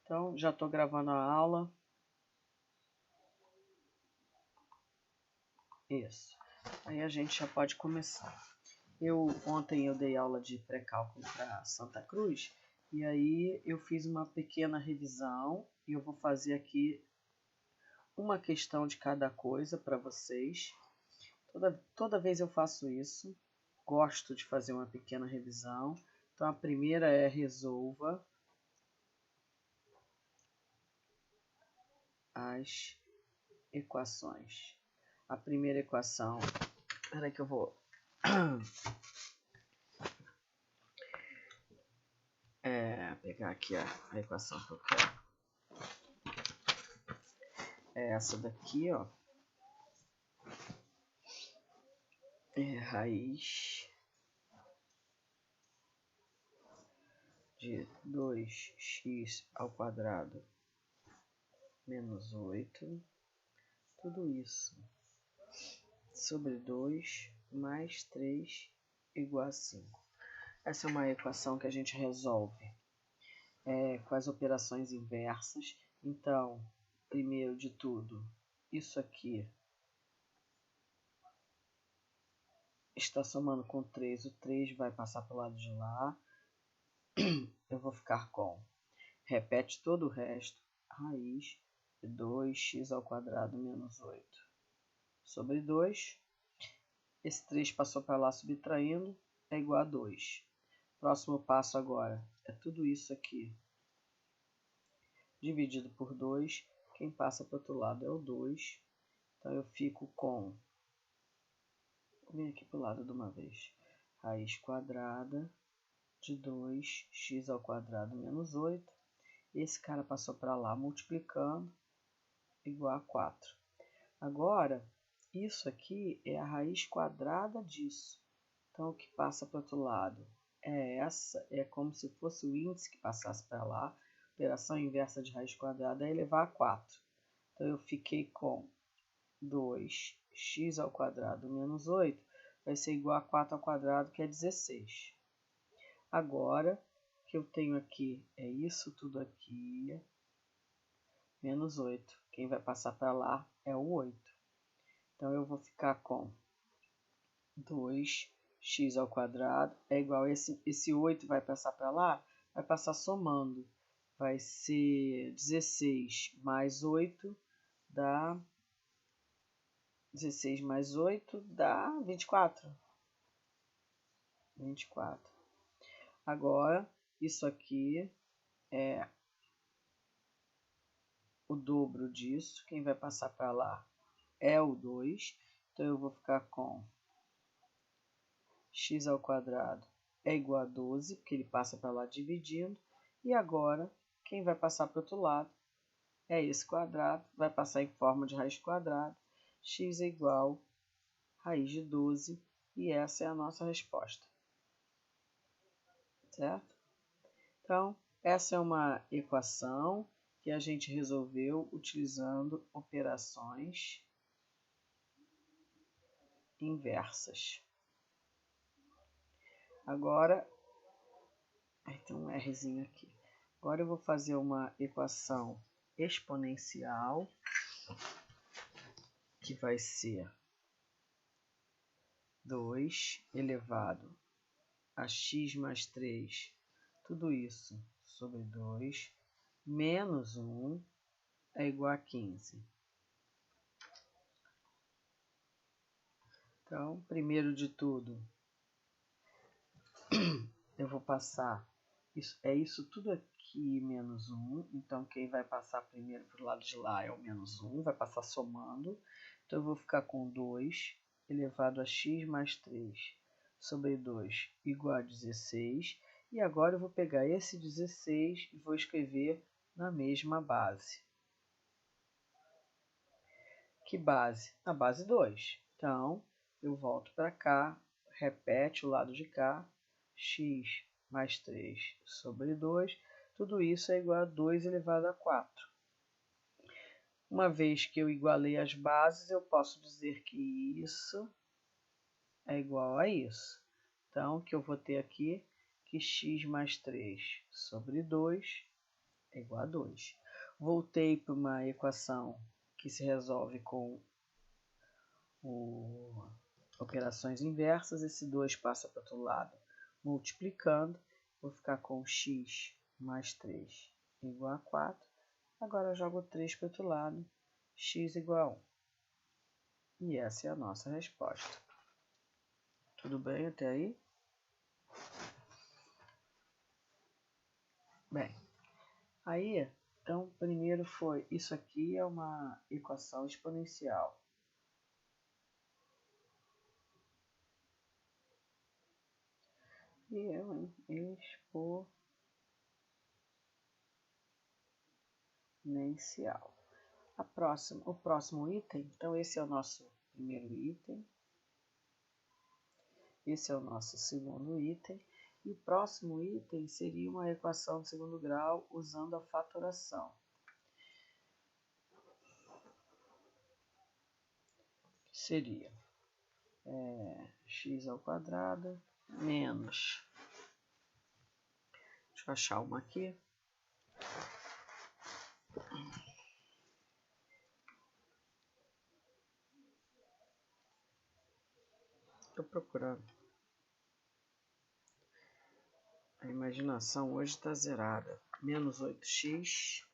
Então, já estou gravando a aula. Isso. Aí a gente já pode começar. Ontem eu dei aula de pré-cálculo para Santa Cruz, e aí eu fiz uma pequena revisão, e eu vou fazer aqui uma questão de cada coisa para vocês. Toda vez eu faço isso, gosto de fazer uma pequena revisão. Então a primeira é resolva as equações. A primeira equação, espera que eu vou pegar aqui a equação que eu quero. É essa daqui, ó. É raiz de 2x ao quadrado menos 8, tudo isso sobre 2 mais 3 igual a 5. Essa é uma equação que a gente resolve com as operações inversas. Então, primeiro de tudo, isso aqui está somando com 3, o 3 vai passar para o lado de lá. Eu vou ficar com, repete todo o resto, raiz de 2x ao quadrado menos 8 sobre 2. Esse 3 passou para lá subtraindo, é igual a 2. Próximo passo agora é tudo isso aqui dividido por 2. Quem passa para o outro lado é o 2. Então eu fico com, vou vir aqui para o lado de uma vez, raiz quadrada de 2x ao quadrado menos 8. Esse cara passou para lá multiplicando, igual a 4. Agora, isso aqui é a raiz quadrada disso. Então, o que passa para o outro lado é como se fosse o índice que passasse para lá. Operação inversa de raiz quadrada é elevar a 4. Então, eu fiquei com 2x ao quadrado menos 8 vai ser igual a 4 ao quadrado, que é 16. Agora, o que eu tenho aqui é isso tudo aqui, menos 8. Quem vai passar para lá é o 8. Então, eu vou ficar com 2x ao quadrado é igual a esse 8 vai passar para lá, vai passar somando. Vai ser 16 mais 8 dá 16 mais 8 dá 24. 24. Agora, isso aqui é o dobro disso. Quem vai passar para lá é o 2. Então, eu vou ficar com x ao quadrado é igual a 12, porque ele passa para lá dividindo. E agora, quem vai passar para o outro lado é esse quadrado, vai passar em forma de raiz quadrada. X é igual a raiz de 12, e essa é a nossa resposta. Certo? Então, essa é uma equação que a gente resolveu utilizando operações inversas. Agora, tem um Rzinho aqui. Agora eu vou fazer uma equação exponencial, que vai ser 2 elevado a x mais 3, tudo isso sobre 2, menos 1 é igual a 15. Então, primeiro de tudo, eu vou passar, isso tudo aqui menos 1, então quem vai passar primeiro para o lado de lá é o menos 1, vai passar somando. Então, eu vou ficar com 2 elevado a x mais 3 sobre 2 igual a 16. E agora eu vou pegar esse 16 e vou escrever na mesma base. Que base? A base 2. Então, eu volto para cá, repete o lado de cá, x mais 3 sobre 2, tudo isso é igual a 2 elevado a 4. Uma vez que eu igualei as bases, eu posso dizer que isso é igual a isso. Então, o que eu vou ter aqui? Que x mais 3 sobre 2 é igual a 2. Voltei para uma equação que se resolve com operações inversas. Esse 2 passa para o outro lado multiplicando. Vou ficar com x mais 3 igual a 4. Agora eu jogo 3 para o outro lado, x igual a 1. E essa é a nossa resposta. Tudo bem até aí? Bem, aí, então, primeiro foi, isso aqui é uma equação exponencial. E eu, hein? Exponencial. O próximo item, então esse é o nosso primeiro item. Esse é o nosso segundo item. E o próximo item seria uma equação de segundo grau usando a fatoração. Seria x ao quadrado menos... Deixa eu achar uma aqui. Estou procurando. A imaginação hoje está zerada. Menos 8x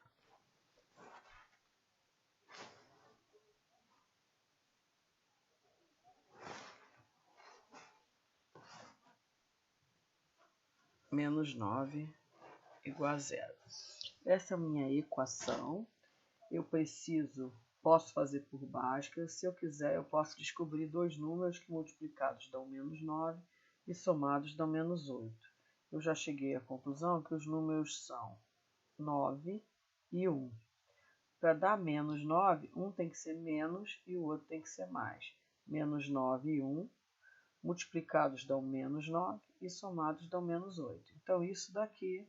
menos 9 igual a 0. Essa é a minha equação. Eu posso fazer por Bhaskara. Se eu quiser, eu posso descobrir dois números que multiplicados dão menos 9 e somados dão menos 8. Eu já cheguei à conclusão que os números são 9 e 1. Para dar menos 9, um tem que ser menos e o outro tem que ser mais. Menos 9 e 1, multiplicados dão menos 9 e somados dão menos 8. Então, isso daqui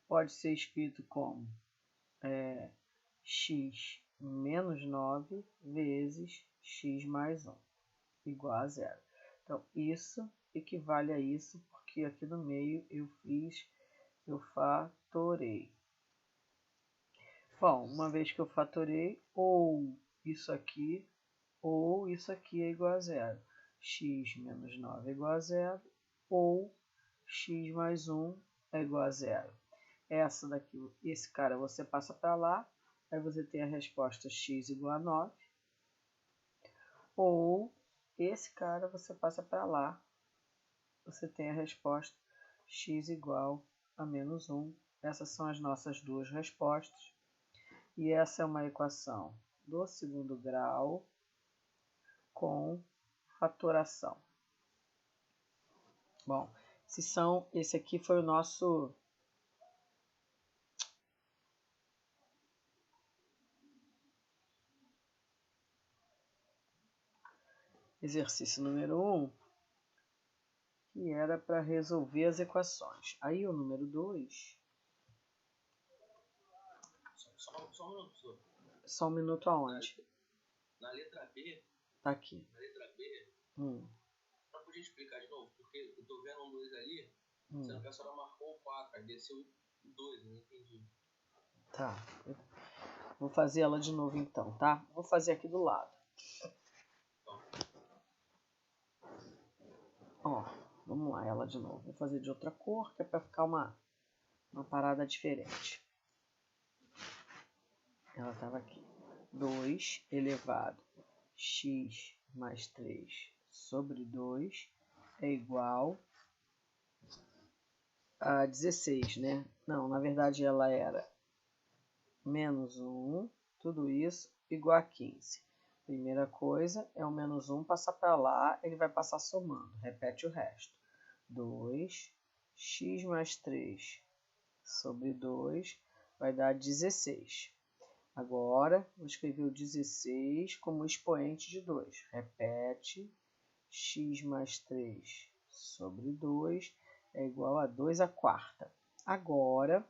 pode ser escrito como x menos 9 vezes x mais 1, igual a 0. Então, isso equivale a isso, porque aqui no meio eu fatorei. Bom, uma vez que eu fatorei, ou isso aqui é igual a 0. X menos 9 é igual a 0, ou x mais 1 é igual a 0. Esse cara você passa para lá, aí você tem a resposta x igual a 9, ou esse cara você passa para lá, você tem a resposta x igual a menos 1. Essas são as nossas duas respostas. E essa é uma equação do segundo grau com fatoração. Bom, esse aqui foi o nosso exercício número 1, que era para resolver as equações. Aí o número 2... Só um minuto, professor. Só um minuto aonde? Na letra B. Tá aqui. Na letra B. Só podia explicar de novo, porque eu tô vendo um 2 ali, sendo que a senhora marcou o 4, aí desceu o 2, eu não entendi. Tá. Vou fazer ela de novo então, tá? Vou fazer aqui do lado. Ó, vamos lá, ela de novo. Vou fazer de outra cor, que é para ficar uma parada diferente. Ela estava aqui. 2 elevado a x mais 3 sobre 2 é igual a 16, né? Não, na verdade ela era menos 1, tudo isso, igual a 15. Primeira coisa é o menos 1 passar para lá, ele vai passar somando. Repete o resto. 2, x mais 3 sobre 2 vai dar 16. Agora, vou escrever o 16 como expoente de 2. Repete, x mais 3 sobre 2 é igual a 2 à quarta. Agora,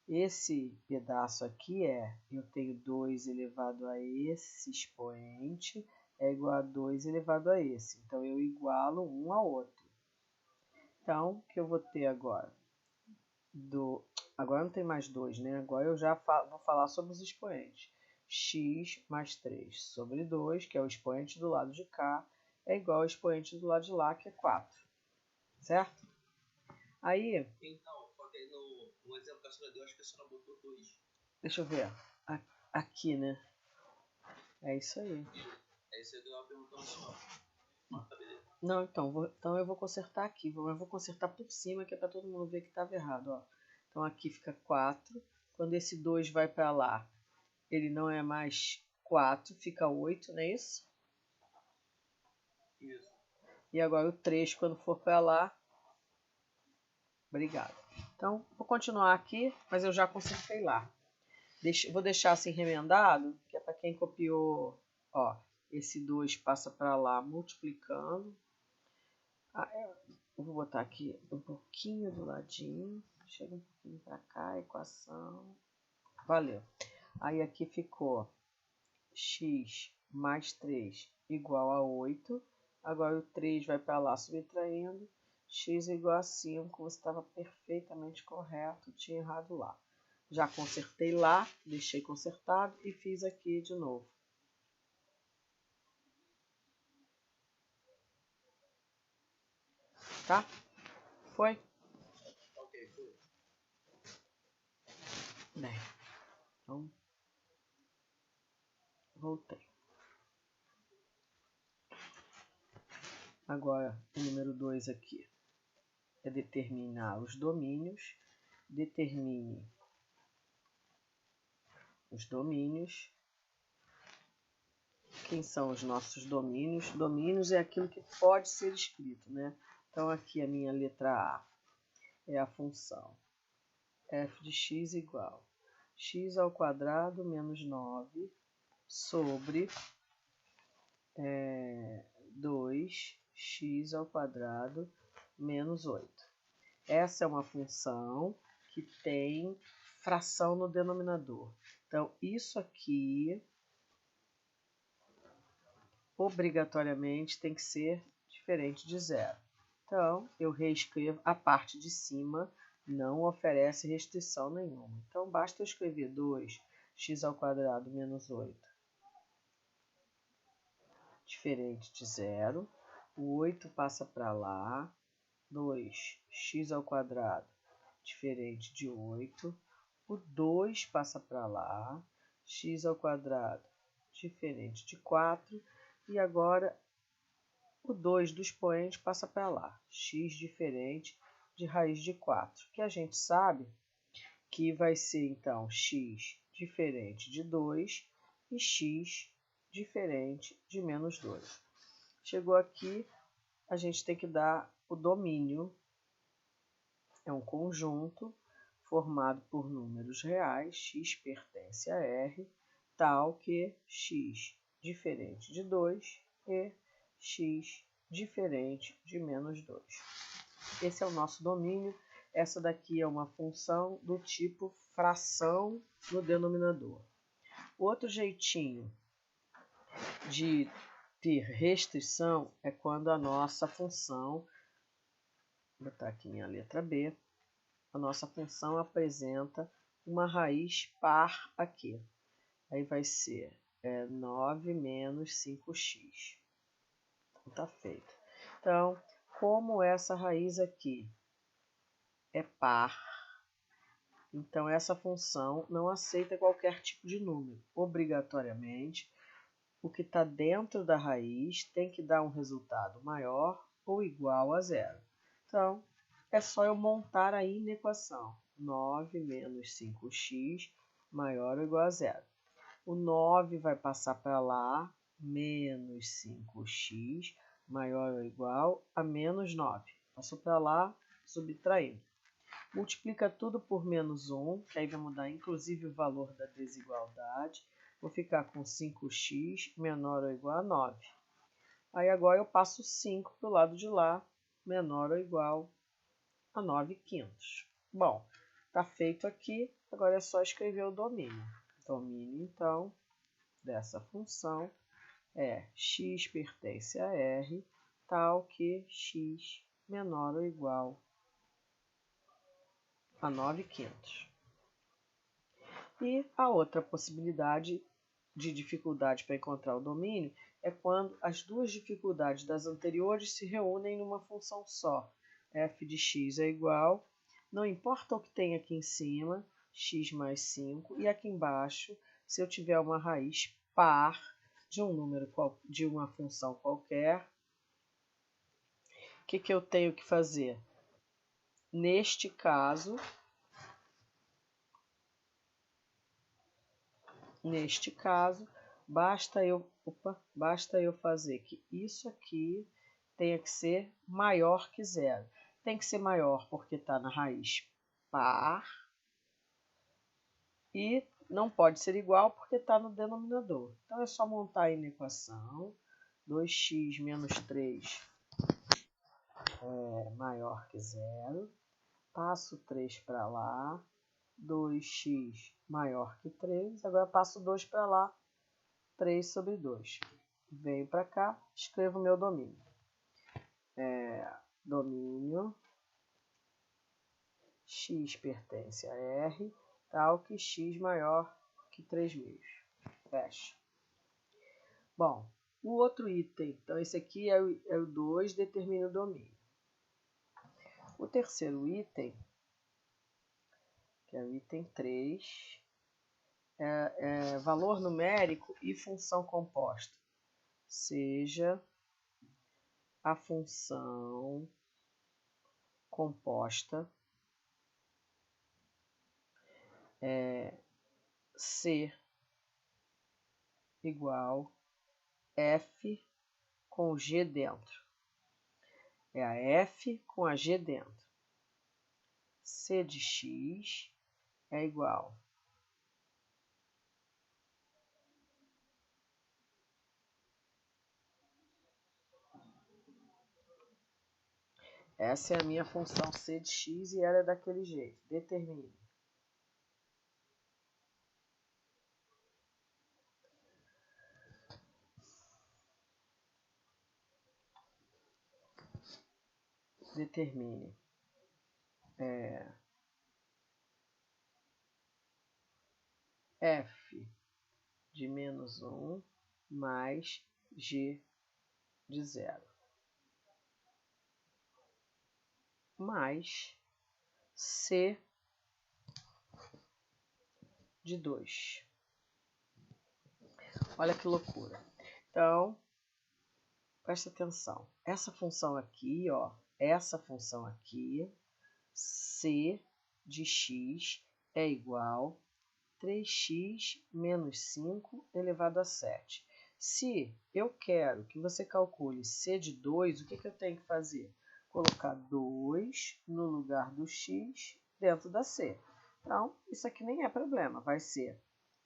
esse pedaço aqui eu tenho 2 elevado a esse expoente, é igual a 2 elevado a esse. Então, eu igualo um ao outro. Então, o que eu vou ter agora? Agora não tem mais 2, né? Agora eu já vou falar sobre os expoentes. X mais 3 sobre 2, que é o expoente do lado de cá, é igual ao expoente do lado de lá, que é 4. Certo? Aí... Então, só que no exemplo que a senhora deu, acho que a senhora botou 2. Deixa eu ver. Aqui, né? É isso aí. Aí você deu uma pergunta no senhor. Tá, beleza. Não, então eu vou consertar aqui. Eu vou consertar por cima, que é para todo mundo ver que estava errado. Ó. Então aqui fica 4. Quando esse 2 vai para lá, ele não é mais 4, fica 8, não é isso? Isso. E agora o 3, quando for para lá... Obrigado. Então, vou continuar aqui, mas eu já consertei lá. Vou deixar assim remendado, que é para quem copiou. Ó, esse 2 passa para lá multiplicando. Eu vou botar aqui um pouquinho do ladinho. Chega um pouquinho para cá, equação. Valeu. Aí aqui ficou x mais 3 igual a 8. Agora o 3 vai para lá subtraindo. X igual a 5. Você estava perfeitamente correto, tinha errado lá. Já consertei lá, deixei consertado e fiz aqui de novo. Tá? Foi? Ok, foi. Bem, então, voltei. Agora, o número 2 aqui é determinar os domínios. Determine os domínios. Quem são os nossos domínios? Domínios é aquilo que pode ser escrito, né? Então, aqui a minha letra A é a função f de x igual x ao quadrado menos 9 sobre 2x ao quadrado menos 8. Essa é uma função que tem fração no denominador. Então, isso aqui obrigatoriamente tem que ser diferente de zero. Então, eu reescrevo a parte de cima, não oferece restrição nenhuma. Então, basta eu escrever 2x ao quadrado menos 8 diferente de zero. O 8 passa para lá. 2x ao quadrado diferente de 8. O 2 passa para lá. X ao quadrado diferente de 4. E agora o 2 do expoente passa para lá. X diferente de raiz de 4. Que a gente sabe que vai ser, então, x diferente de 2 e x diferente de menos 2. Chegou aqui, a gente tem que dar o domínio. É um conjunto formado por números reais, x pertence a R, tal que x diferente de 2 e x diferente de menos 2. Esse é o nosso domínio. Essa daqui é uma função do tipo fração no denominador. Outro jeitinho de ter restrição é quando a nossa função, vou botar aqui minha letra B, a nossa função apresenta uma raiz par aqui. Aí vai ser 9 menos 5x. Então, tá feito. Então, como essa raiz aqui é par, então essa função não aceita qualquer tipo de número. Obrigatoriamente, o que está dentro da raiz tem que dar um resultado maior ou igual a zero. Então, é só eu montar aí na equação. 9 menos 5x maior ou igual a zero. O 9 vai passar para lá, menos 5x maior ou igual a menos 9. Passou para lá, subtraindo. Multiplica tudo por menos 1, que aí vai mudar inclusive o valor da desigualdade. Vou ficar com 5x menor ou igual a 9. Aí agora eu passo 5 para o lado de lá, menor ou igual a 9/5. Bom, está feito aqui, agora é só escrever o domínio. Domínio, então, dessa função é x pertence a R, tal que x menor ou igual a 9/5. E a outra possibilidade de dificuldade para encontrar o domínio é quando as duas dificuldades das anteriores se reúnem numa função só. F de x é igual, não importa o que tem aqui em cima, x mais 5, e aqui embaixo, se eu tiver uma raiz par de um número, de uma função qualquer, o que eu tenho que fazer? Neste caso, basta eu fazer que isso aqui tenha que ser maior que zero. Tem que ser maior porque está na raiz par e não pode ser igual porque está no denominador. Então é só montar aí na equação. 2x menos 3 é maior que zero. Passo 3 para lá. 2x maior que 3. Agora passo 2 para lá. 3 sobre 2. Venho para cá, escrevo meu domínio. Domínio x pertence a R, tal que x maior que 3 meios. Fecha. Bom, o outro item, então esse aqui é o 2, determina o domínio. O terceiro item, que é o item 3, é valor numérico e função composta. Seja a função composta C igual F com G dentro. É a F com a G dentro. C de x é igual essa é a minha função C de x e ela é daquele jeito. Determine. Determine F de menos 1 mais G de 0 mais C de 2. Olha que loucura. Então, presta atenção. Essa função aqui, ó, C de x é igual a 3x menos 5 elevado a 7. Se eu quero que você calcule C de 2, o que eu tenho que fazer? Colocar 2 no lugar do x dentro da C. Então, isso aqui nem é problema. Vai ser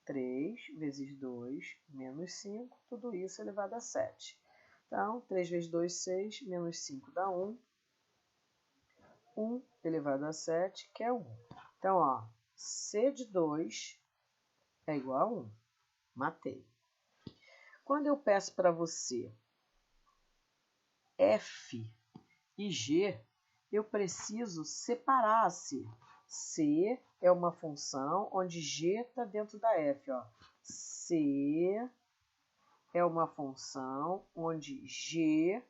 3 vezes 2 menos 5, tudo isso elevado a 7. Então, 3 vezes 2, 6, menos 5 dá 1. 1 elevado a 7, que é 1. Então, ó, C de 2 é igual a 1. Matei. Quando eu peço para você F e G, eu preciso separar C. C é uma função onde G está dentro da F. Ó. C é uma função onde G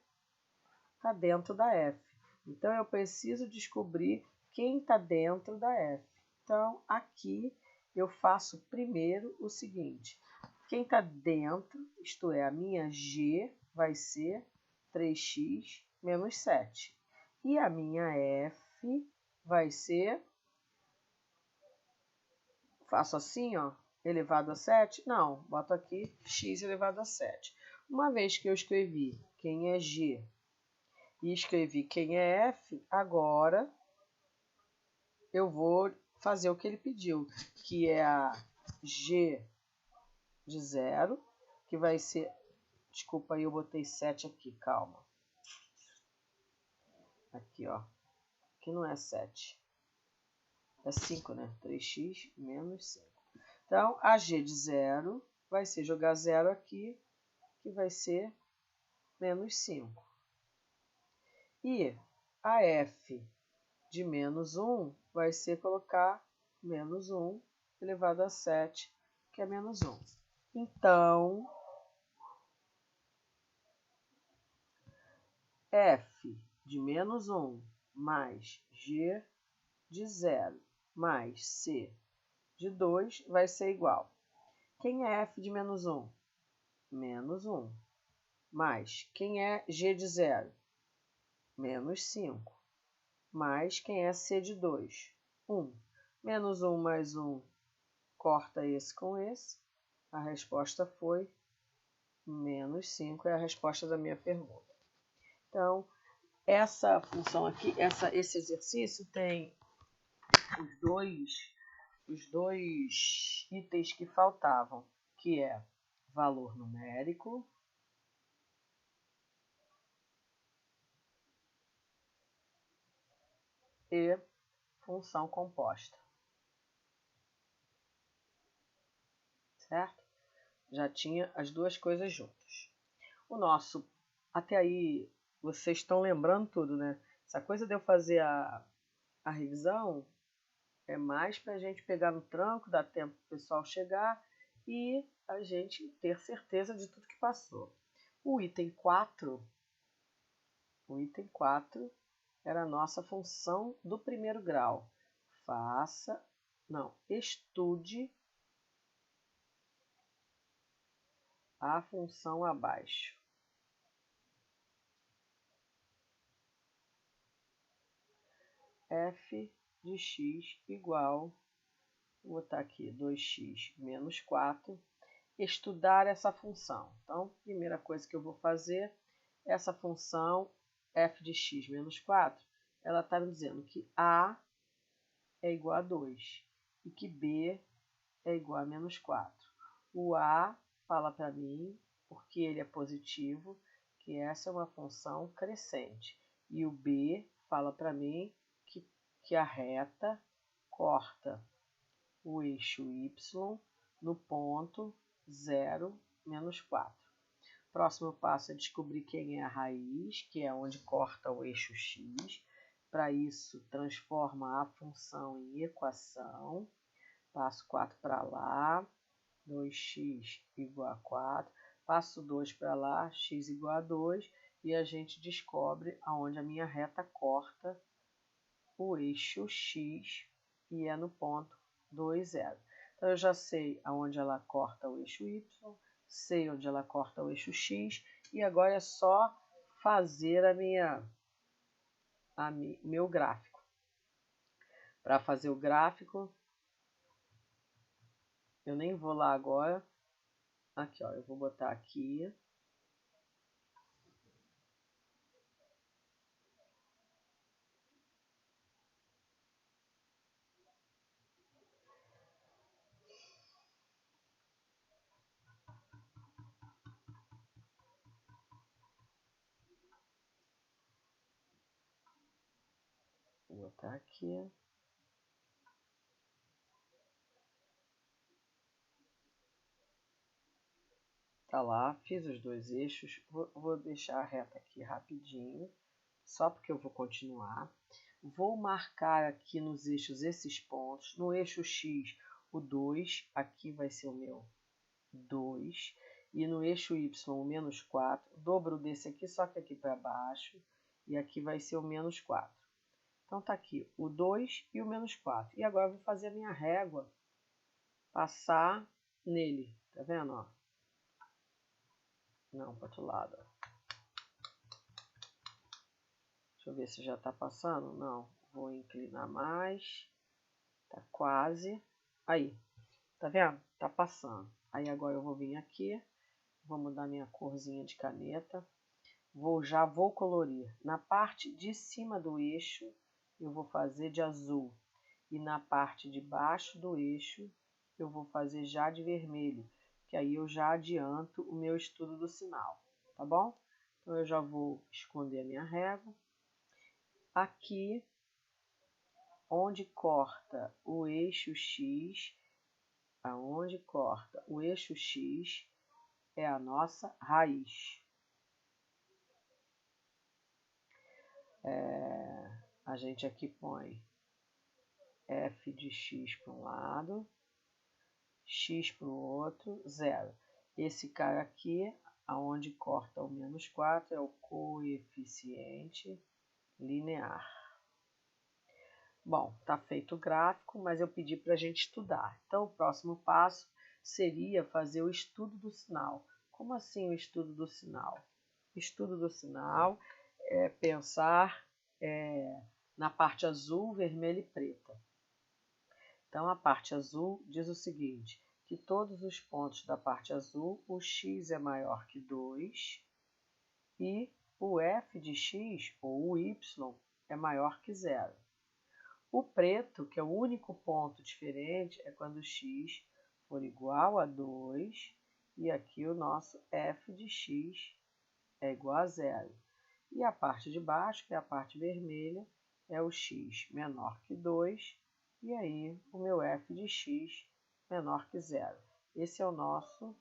está dentro da F. Então, eu preciso descobrir quem está dentro da F. Então, aqui eu faço primeiro o seguinte. Quem está dentro, isto é, a minha G, vai ser 3x menos 7. E a minha F vai ser, faço assim, ó, elevado a 7? Não, boto aqui x elevado a 7. Uma vez que eu escrevi quem é G e escrevi quem é F, agora eu vou fazer o que ele pediu, que é a G de 0, que vai ser... Desculpa aí, eu botei 7 aqui, calma. Aqui, ó. Aqui não é 7. É 5, né? 3x menos 5. Então, a G de 0 vai ser jogar 0 aqui, que vai ser menos 5. E a F de menos 1 vai ser colocar menos 1 elevado a 7, que é menos 1. Então, f de menos 1 mais g de 0 mais c de 2 vai ser igual. Quem é f de menos 1? Menos 1. Mais quem é g de 0? Menos 5. Mais quem é c de 2? 1. Menos 1 mais 1 corta esse com esse. A resposta foi menos 5, é a resposta da minha pergunta. Então, essa função aqui, esse exercício tem os dois itens que faltavam, que é valor numérico e função composta. Certo? Já tinha as duas coisas juntas. O nosso, até aí, vocês estão lembrando tudo, né? Essa coisa de eu fazer a revisão é mais para a gente pegar no tranco, dar tempo para o pessoal chegar e a gente ter certeza de tudo que passou. O item 4 era a nossa função do primeiro grau. Estude a função abaixo. F de x igual, vou botar aqui 2x menos 4, estudar essa função. Então, primeira coisa que eu vou fazer, essa função f de x menos 4, ela está me dizendo que a é igual a 2 e que b é igual a menos 4. O a fala para mim, porque ele é positivo, que essa é uma função crescente. E o b fala para mim que a reta corta o eixo y no ponto 0, menos 4. Próximo passo é descobrir quem é a raiz, que é onde corta o eixo x. Para isso, transforma a função em equação. Passo 4 para lá, 2x igual a 4. Passo 2 para lá, x igual a 2. E a gente descobre aonde a minha reta corta o eixo x e é no ponto 2, 0. Então, eu já sei aonde ela corta o eixo y, sei onde ela corta o eixo x, e agora é só fazer meu gráfico. Para fazer o gráfico, eu nem vou lá agora. Aqui, ó, eu vou botar aqui. Vou botar aqui. Tá lá, fiz os dois eixos. Vou deixar a reta aqui rapidinho, só porque eu vou continuar. Vou marcar aqui nos eixos esses pontos. No eixo x, o 2, aqui vai ser o meu 2. E no eixo y, o menos 4. Dobro desse aqui, só que aqui para baixo. E aqui vai ser o menos 4. Então, tá aqui o 2 e o menos 4. E agora eu vou fazer a minha régua passar nele. Tá vendo, ó? Não, para outro lado. Deixa eu ver se já está passando. Não, vou inclinar mais. Tá quase. Aí, tá vendo? Tá passando. Aí agora eu vou vir aqui. Vou mudar minha corzinha de caneta. Já vou colorir. Na parte de cima do eixo, eu vou fazer de azul. E na parte de baixo do eixo, eu vou fazer já de vermelho. Que aí eu já adianto o meu estudo do sinal. Tá bom? Então, eu já vou esconder a minha régua. Aqui, onde corta o eixo x, aonde corta o eixo x é a nossa raiz. A gente aqui põe f de x para um lado x para o outro, 0. Esse cara aqui, aonde corta o menos 4, é o coeficiente linear. Bom, está feito o gráfico, mas eu pedi para a gente estudar. Então, o próximo passo seria fazer o estudo do sinal. Como assim o estudo do sinal? O estudo do sinal é pensar na parte azul, vermelha e preta. Então, a parte azul diz o seguinte, que todos os pontos da parte azul, o x é maior que 2 e o f de x, ou o y, é maior que 0. O preto, que é o único ponto diferente, é quando x for igual a 2 e aqui o nosso f de x é igual a 0. E a parte de baixo, que é a parte vermelha, é o x menor que 2 e aí o meu f de x menor que 0. Esse é o nosso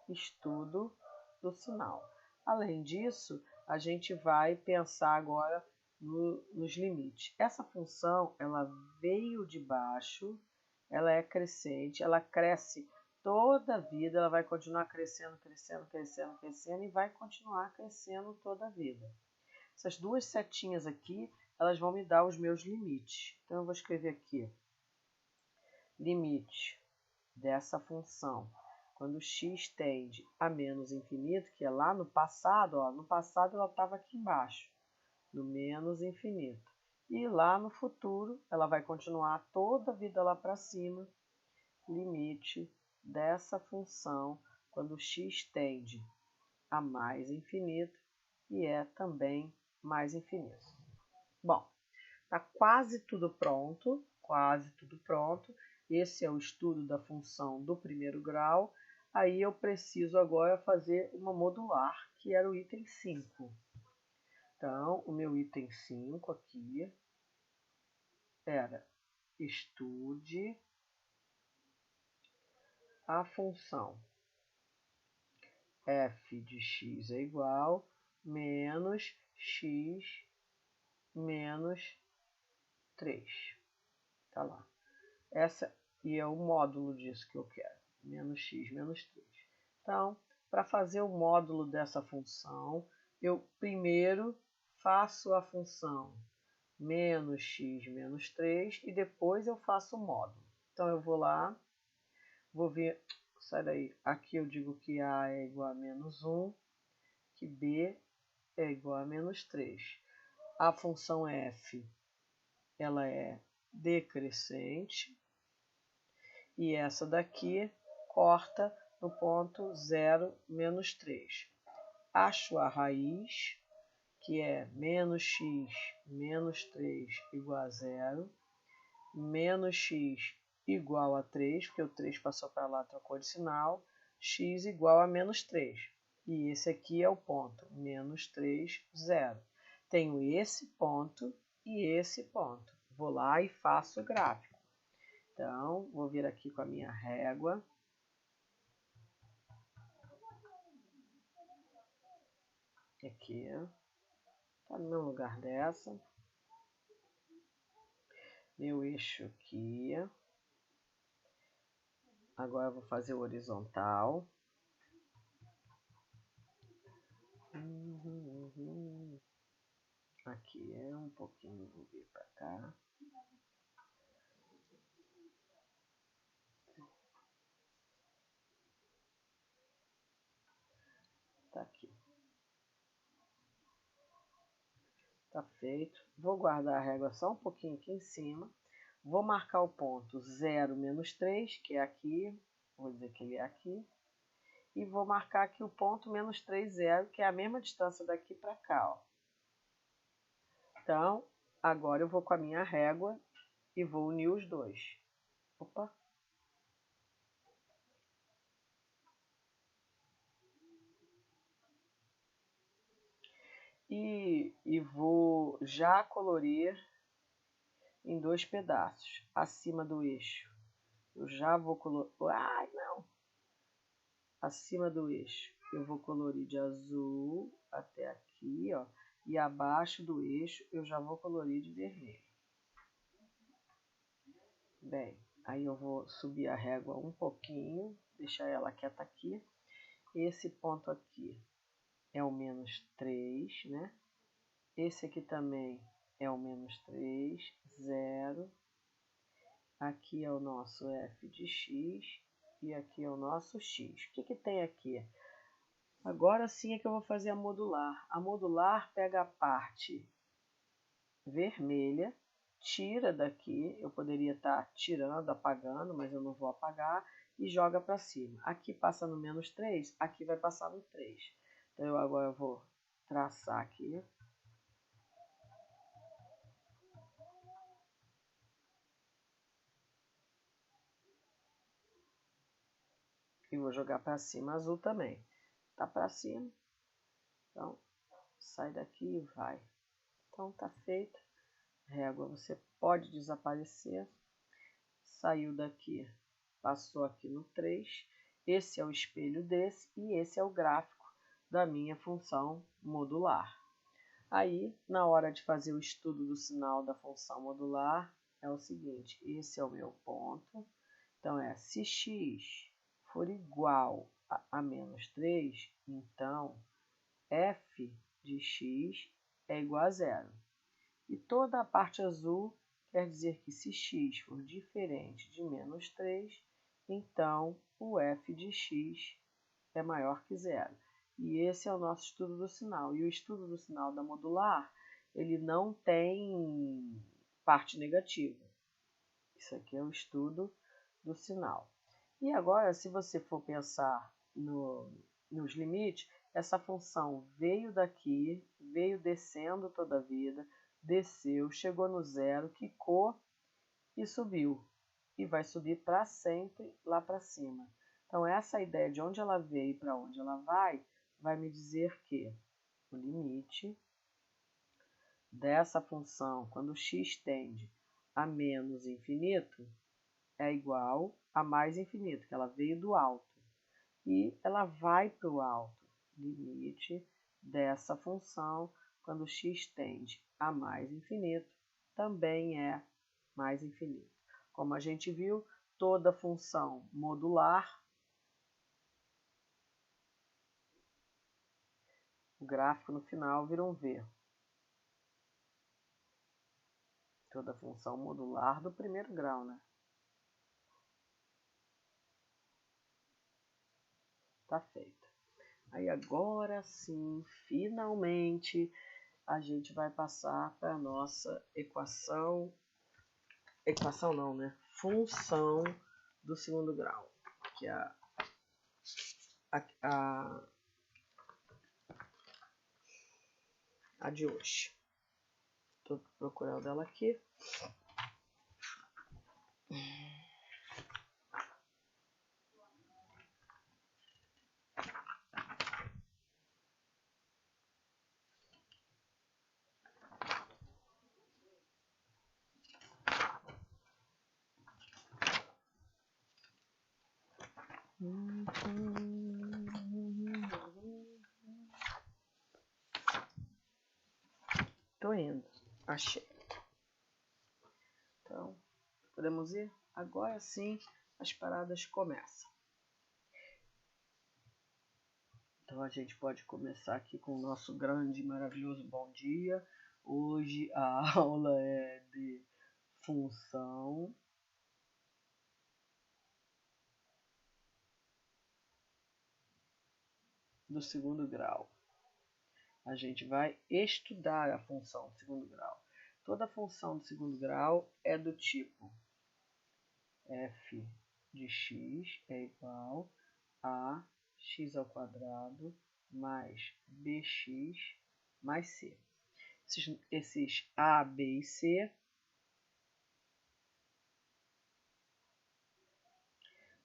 estudo do sinal. Além disso, a gente vai pensar agora nos limites. Essa função, ela veio de baixo, ela é crescente, ela cresce toda a vida, ela vai continuar crescendo, crescendo, crescendo, crescendo e vai continuar crescendo toda a vida. Essas duas setinhas aqui, elas vão me dar os meus limites. Então, eu vou escrever aqui, limite dessa função, quando x tende a menos infinito, que é lá no passado, ó, no passado ela estava aqui embaixo, no menos infinito. E lá no futuro, ela vai continuar toda a vida lá para cima, limite dessa função, quando x tende a mais infinito e é também mais infinito. Bom, está quase tudo pronto, quase tudo pronto. Esse é o estudo da função do primeiro grau. Aí eu preciso agora fazer uma modular, que era o item 5. Então, o meu item 5 aqui era estude a função f de x é igual menos x menos 3. Tá lá. Essa e é o módulo disso que eu quero, menos x menos 3. Então, para fazer o módulo dessa função, eu primeiro faço a função menos x menos 3 e depois eu faço o módulo. Então, eu vou lá, vou ver, sai daí, aqui eu digo que a é igual a menos 1, que b é igual a menos 3. A função f, ela é decrescente, e essa daqui corta no ponto 0, menos 3. Acho a raiz, que é menos x menos 3 igual a 0, menos x igual a 3, porque o 3 passou para lá, trocou de sinal, x igual a menos 3. E esse aqui é o ponto, menos 3, 0. Tenho esse ponto e esse ponto. Vou lá e faço o gráfico. Então, vou vir aqui com a minha régua. Aqui, tá no meu lugar dessa. Meu eixo aqui. Agora eu vou fazer o horizontal. Aqui é um pouquinho, vou vir para cá. Tá aqui. Tá feito. Vou guardar a régua só um pouquinho aqui em cima. Vou marcar o ponto 0, menos 3, que é aqui. Vou dizer que ele é aqui. E vou marcar aqui o ponto menos 3, 0, que é a mesma distância daqui para cá, ó. Então, agora eu vou com a minha régua e vou unir os dois. Opa! E vou já colorir em dois pedaços, acima do eixo. Eu já vou colorir... Ai, não! Acima do eixo, eu vou colorir de azul até aqui, ó. E abaixo do eixo, eu já vou colorir de vermelho. Bem, Aí eu vou subir a régua um pouquinho, deixar ela quieta aqui. Esse ponto aqui é o menos 3, né? Esse aqui também é o menos 3, 0. Aqui é o nosso f de x e aqui é o nosso x. O que que tem aqui? Agora sim é que eu vou fazer a modular. A modular pega a parte vermelha, tira daqui, eu poderia estar tirando, apagando, mas eu não vou apagar, e joga para cima. Aqui passa no menos 3, aqui vai passar no 3. Então eu agora vou traçar aqui. E vou jogar para cima azul também. Tá para cima. Então, sai daqui e vai. Então, tá feito. Régua, você pode desaparecer. Saiu daqui, passou aqui no 3. Esse é o espelho desse e esse é o gráfico da minha função modular. Aí, na hora de fazer o estudo do sinal da função modular, é o seguinte, esse é o meu ponto. Então, se x for igual a menos 3, então f de x é igual a 0. E toda a parte azul quer dizer que se x for diferente de menos 3, então o f de x é maior que 0. E esse é o nosso estudo do sinal. E o estudo do sinal da modular, ele não tem parte negativa. Isso aqui é o estudo do sinal. E agora, se você for pensar nos limites, essa função veio daqui, veio descendo toda a vida, desceu, chegou no 0, quicou e subiu. E vai subir para sempre lá para cima. Então, essa ideia de onde ela veio e para onde ela vai me dizer que o limite dessa função, quando x tende a menos infinito, é igual a mais infinito, que ela veio do alto. E ela vai para o alto. Limite dessa função, quando x tende a mais infinito, também é mais infinito. Como a gente viu, toda função modular, o gráfico no final vira um V. Toda função modular do primeiro grau, né? Tá feito. Aí agora sim, finalmente, a gente vai passar para a nossa equação não, né? Função do segundo grau, que é a de hoje. Estou procurando ela aqui. Tô indo, achei. Então, podemos ir? Agora sim, as paradas começam. Então, a gente pode começar aqui com o nosso grande e maravilhoso bom dia. Hoje a aula é de função do segundo grau. A gente vai estudar a função do segundo grau. Toda função do segundo grau é do tipo f de x é igual a x ao quadrado mais bx mais c. Esses a, b e c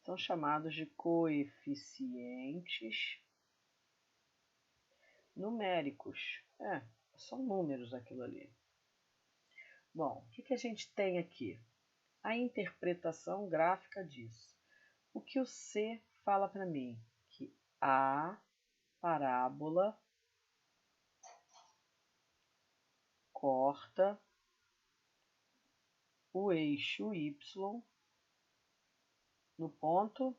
são chamados de coeficientes numéricos. São números aquilo ali. Bom, o que a gente tem aqui? A interpretação gráfica disso. O que o C fala para mim? Que a parábola corta o eixo Y no ponto,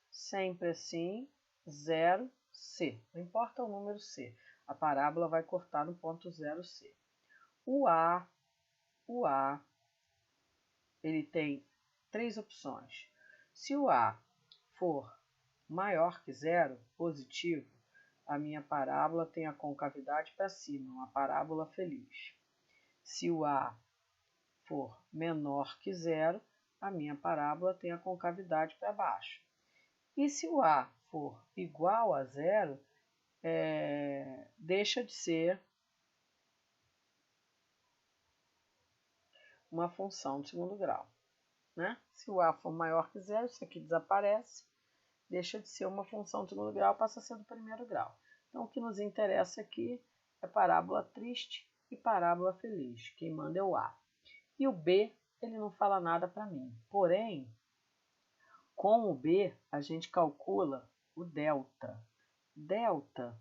sempre assim, 0, C. Não importa o número C. A parábola vai cortar no ponto 0, C. O A, ele tem 3 opções. Se o A for maior que 0, positivo, a minha parábola tem a concavidade para cima, uma parábola feliz. Se o A for menor que 0, a minha parábola tem a concavidade para baixo. E se o A for igual a 0, deixa de ser uma função de segundo grau. Né? Se o A for maior que 0, isso aqui desaparece, deixa de ser uma função de segundo grau, passa a ser do primeiro grau. Então, o que nos interessa aqui é parábola triste e parábola feliz. Quem manda é o A. E o B, ele não fala nada para mim. Porém, com o B, a gente calcula o delta. Delta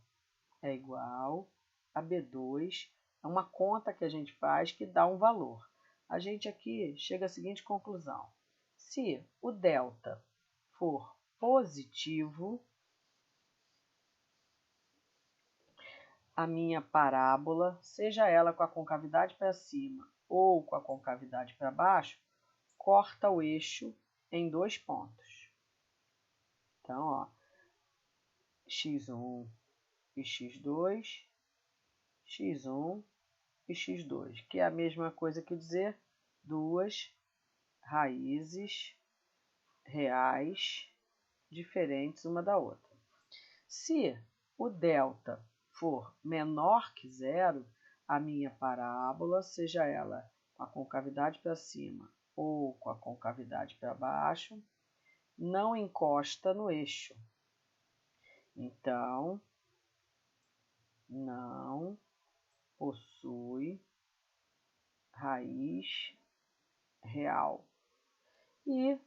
é igual a B2. É uma conta que a gente faz que dá um valor. A gente aqui chega à seguinte conclusão. Se o delta for positivo, a minha parábola, seja ela com a concavidade para cima ou com a concavidade para baixo, corta o eixo em 2 pontos. Então, ó, x1 e x2, x1 e x2, que é a mesma coisa que dizer duas raízes reais diferentes uma da outra. Se o delta for menor que 0, a minha parábola, seja ela com a concavidade para cima ou com a concavidade para baixo, não encosta no eixo. Então, não possui raiz real. E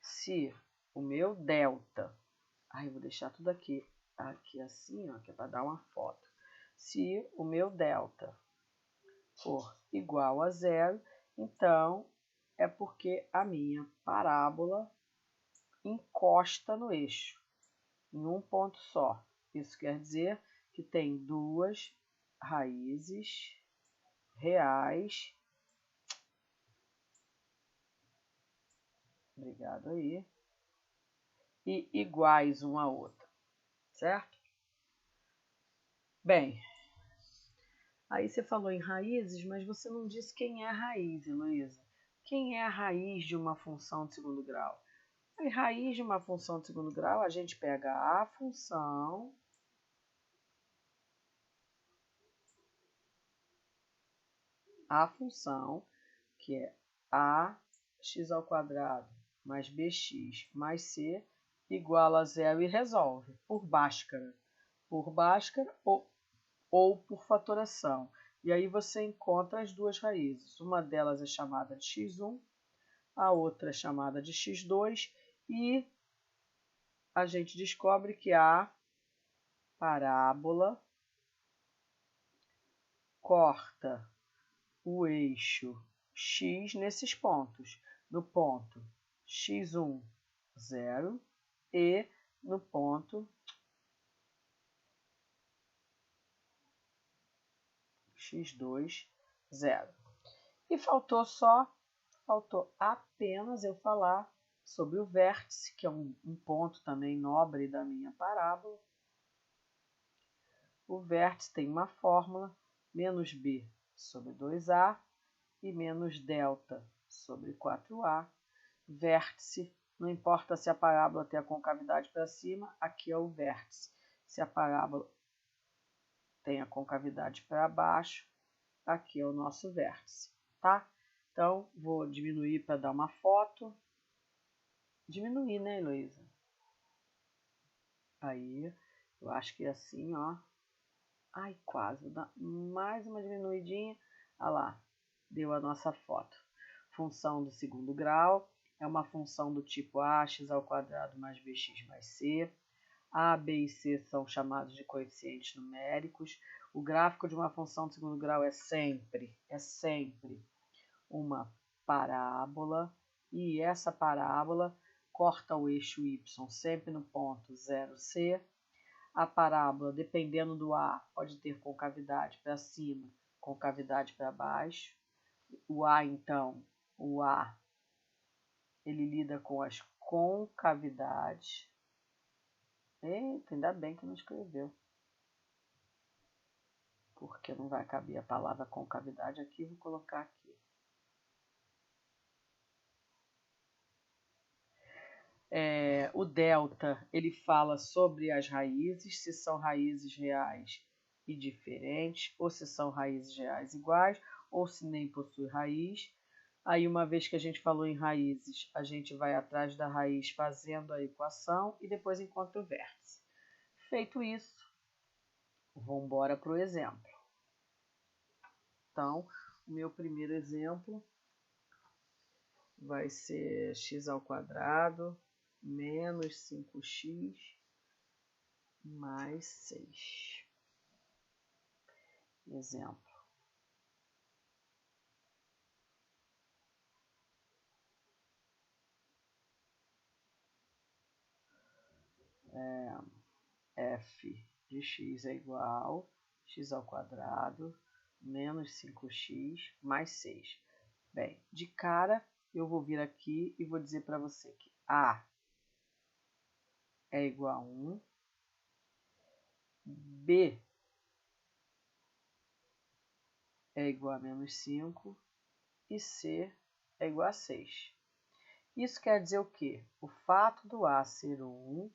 se o meu delta, eu vou deixar tudo aqui assim, ó, que é para dar uma foto. Se o meu delta for igual a 0, então é porque a minha parábola encosta no eixo, em um ponto só. Isso quer dizer que tem duas raízes reais. Obrigado aí. E iguais uma a outra, certo? Bem, aí você falou em raízes, mas você não disse quem é a raiz, Heloísa. Quem é a raiz de uma função de segundo grau? A raiz de uma função de segundo grau, a gente pega a função que é ax² mais bx mais c igual a 0 e resolve por Bhaskara. Por Bhaskara ou por fatoração. E aí você encontra as duas raízes. Uma delas é chamada de x1, a outra é chamada de x2, e a gente descobre que a parábola corta o eixo x nesses pontos. No ponto x1, 0 e no ponto x2, 0. E faltou apenas eu falar sobre o vértice, que é um ponto também nobre da minha parábola. O vértice tem uma fórmula, menos b sobre 2a e menos delta sobre 4a. Vértice, não importa se a parábola tem a concavidade para cima, aqui é o vértice. Se a parábola tem a concavidade para baixo, aqui é o nosso vértice, tá? Então, vou diminuir para dar uma foto. Diminuir, né, Heloísa? Aí, eu acho que é assim, ó. Ai, quase. Vou dar mais uma diminuidinha. Olha lá, deu a nossa foto. Função do segundo grau é uma função do tipo ax² mais bx mais c. A, b e c são chamados de coeficientes numéricos. O gráfico de uma função de segundo grau é sempre uma parábola, e essa parábola corta o eixo y sempre no ponto 0C. A parábola, dependendo do A, pode ter concavidade para cima, concavidade para baixo. O A, então, ele lida com as concavidades. Eita, ainda bem que não escreveu. Porque não vai caber a palavra concavidade aqui, vou colocar aqui. O delta, ele fala sobre as raízes, se são raízes reais e diferentes, ou se são raízes reais iguais, ou se nem possui raiz. Aí, uma vez que a gente falou em raízes, a gente vai atrás da raiz fazendo a equação e depois encontra o vértice. Feito isso, vamos embora para o exemplo. Então, o meu primeiro exemplo vai ser x² menos 5x mais 6. Exemplo. F de x é igual a x² menos 5x mais 6. Bem, de cara, eu vou vir aqui e vou dizer para você que A é igual a 1, B é igual a menos 5 e C é igual a 6. Isso quer dizer o quê? O fato do A ser 1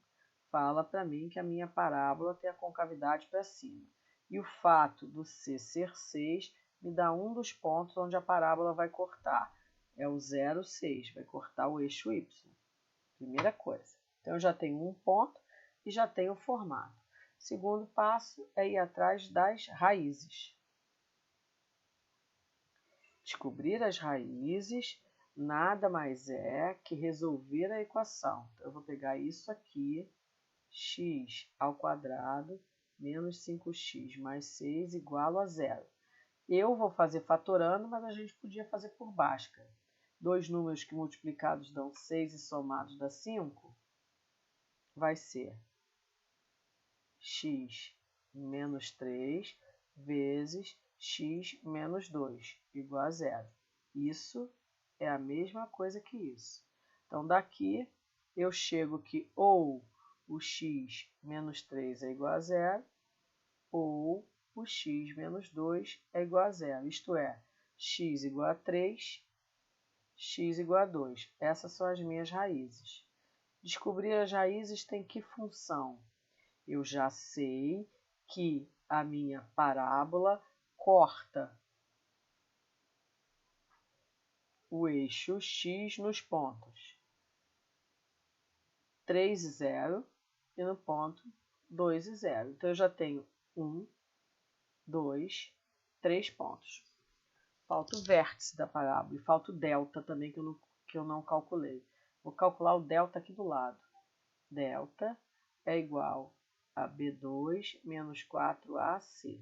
fala para mim que a minha parábola tem a concavidade para cima. E o fato do C ser 6 me dá um dos pontos onde a parábola vai cortar. É o 0, 6, vai cortar o eixo Y. Primeira coisa. Então, eu já tenho um ponto e já tenho o formato. Segundo passo é ir atrás das raízes. Descobrir as raízes nada mais é que resolver a equação. Então, eu vou pegar isso aqui, x² menos 5x mais 6 igual a 0. Eu vou fazer fatorando, mas a gente podia fazer por Bhaskara. Dois números que multiplicados dão 6 e somados dá 5, vai ser x menos 3 vezes x menos 2, igual a 0. Isso é a mesma coisa que isso. Então, daqui eu chego que ou o x menos 3 é igual a 0, ou o x menos 2 é igual a 0. Isto é, x igual a 3, x igual a 2. Essas são as minhas raízes. Descobrir as raízes tem que função? Eu já sei que a minha parábola corta o eixo x nos pontos 3 e 0 e no ponto 2 e 0. Então, eu já tenho 1, 2, 3 pontos. Falta o vértice da parábola e falta o delta também que eu não calculei. Vou calcular o delta aqui do lado. Delta é igual a B2 menos 4AC.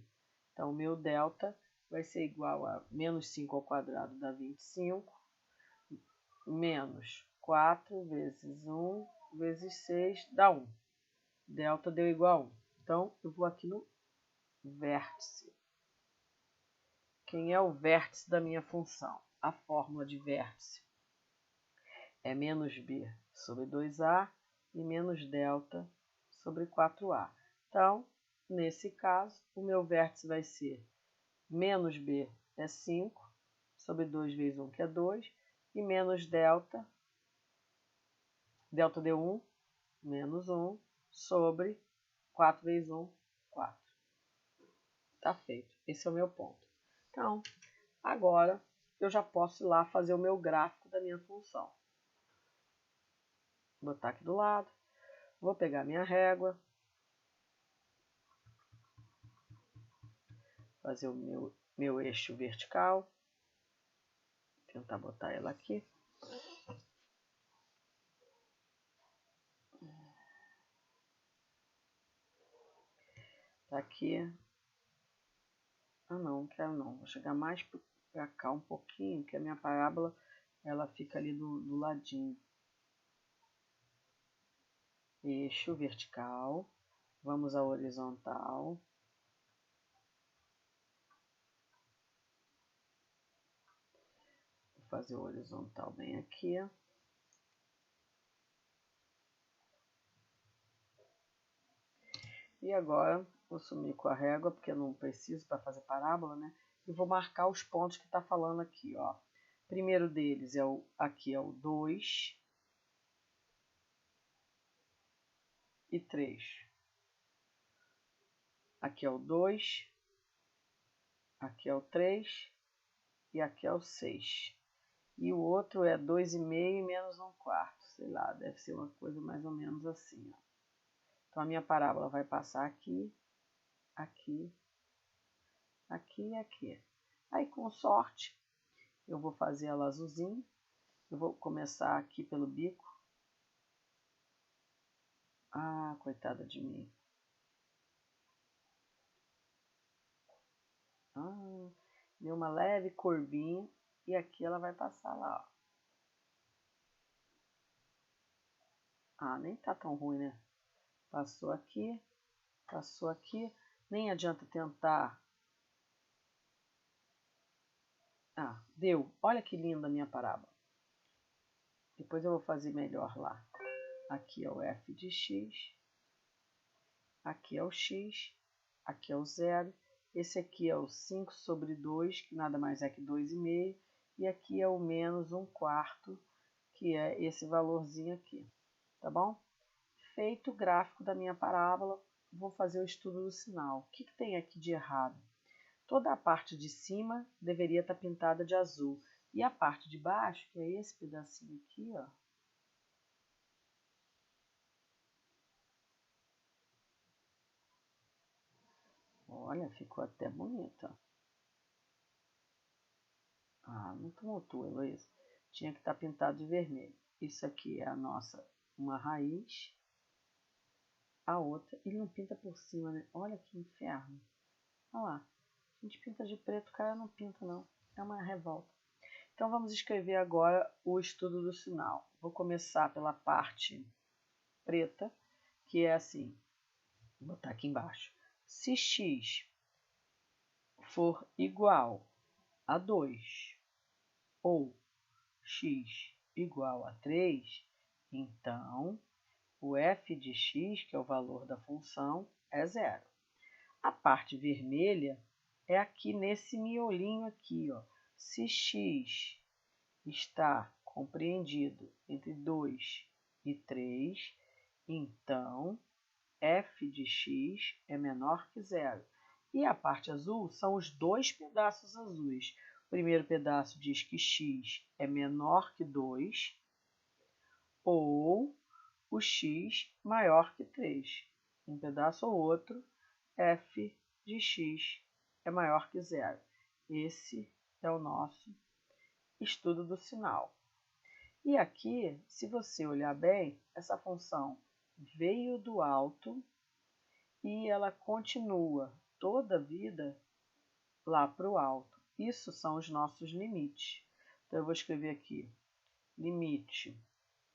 Então, o meu delta vai ser igual a menos 5 ao quadrado dá 25, menos 4 vezes 1 vezes 6 dá 1. Delta deu igual a 1. Então, eu vou aqui no vértice. Quem é o vértice da minha função? A fórmula de vértice é menos b sobre 2a e menos delta sobre 4a. Então, nesse caso, o meu vértice vai ser menos b é 5, sobre 2 vezes 1, que é 2, e menos delta, delta deu 1, menos 1, sobre 4 vezes 1, 4. Tá feito. Esse é o meu ponto. Então, agora eu já posso ir lá fazer o meu gráfico da minha função. Vou botar aqui do lado. Vou pegar minha régua. Fazer o meu eixo vertical. Vou tentar botar ela aqui. Tá aqui. Ah, não quero não. Vou chegar mais para cá um pouquinho, que a minha parábola ela fica ali do ladinho. Eixo vertical, vamos à horizontal. Vou fazer o horizontal bem aqui. E agora vou sumir com a régua, porque eu não preciso para fazer parábola, né? E vou marcar os pontos que está falando aqui, ó. Primeiro deles é aqui é o 2 e 3. Aqui é o 2, aqui é o 3 e aqui é o 6. E o outro é 2,5 e menos 1/4. Sei lá, deve ser uma coisa mais ou menos assim, ó. Então a minha parábola vai passar aqui, aqui, aqui e aqui. Aí com sorte, eu vou fazer ela azulzinha. Eu vou começar aqui pelo bico. Ah, coitada de mim. Ah, deu uma leve curvinha e aqui ela vai passar lá, ó. Ah, nem tá tão ruim, né? Passou aqui, passou aqui. Nem adianta tentar. Ah, deu. Olha que linda a minha parábola. Depois eu vou fazer melhor lá. Aqui é o f de x. Aqui é o x. Aqui é o 0. Esse aqui é o 5 sobre 2, que nada mais é que 2,5. E aqui é o menos 1/4, que é esse valorzinho aqui. Tá bom? Feito o gráfico da minha parábola, vou fazer o estudo do sinal. O que tem aqui de errado? Toda a parte de cima deveria estar pintada de azul. E a parte de baixo, que é esse pedacinho aqui, ó. Olha, ficou até bonita. Ah, não tumultua, Heloísa. Tinha que estar pintado de vermelho. Isso aqui é a nossa, uma raiz. A outra, ele não pinta por cima, né? Olha que inferno. Olha lá. A gente pinta de preto, o cara não pinta, não. É uma revolta. Então, vamos escrever agora o estudo do sinal. Vou começar pela parte preta, que é assim. Vou botar aqui embaixo. Se x for igual a 2 ou x igual a 3, então o f de x, que é o valor da função, é 0. A parte vermelha é aqui nesse miolinho aqui, ó. Se x está compreendido entre 2 e 3, então f de x é menor que 0. E a parte azul são os dois pedaços azuis. O primeiro pedaço diz que x é menor que 2 ou o x maior que 3. Um pedaço ou outro, f de x é maior que 0. Esse é o nosso estudo do sinal. E aqui, se você olhar bem, essa função veio do alto e ela continua toda a vida lá para o alto. Isso são os nossos limites. Então, eu vou escrever aqui, limite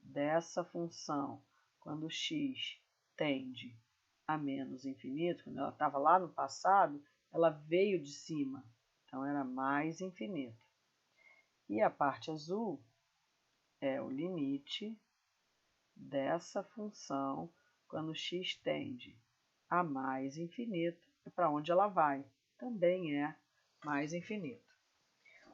dessa função, quando x tende a menos infinito, quando ela estava lá no passado, ela veio de cima, então era mais infinito. E a parte azul é o limite dessa função quando x tende a mais infinito, é para onde ela vai, também é mais infinito.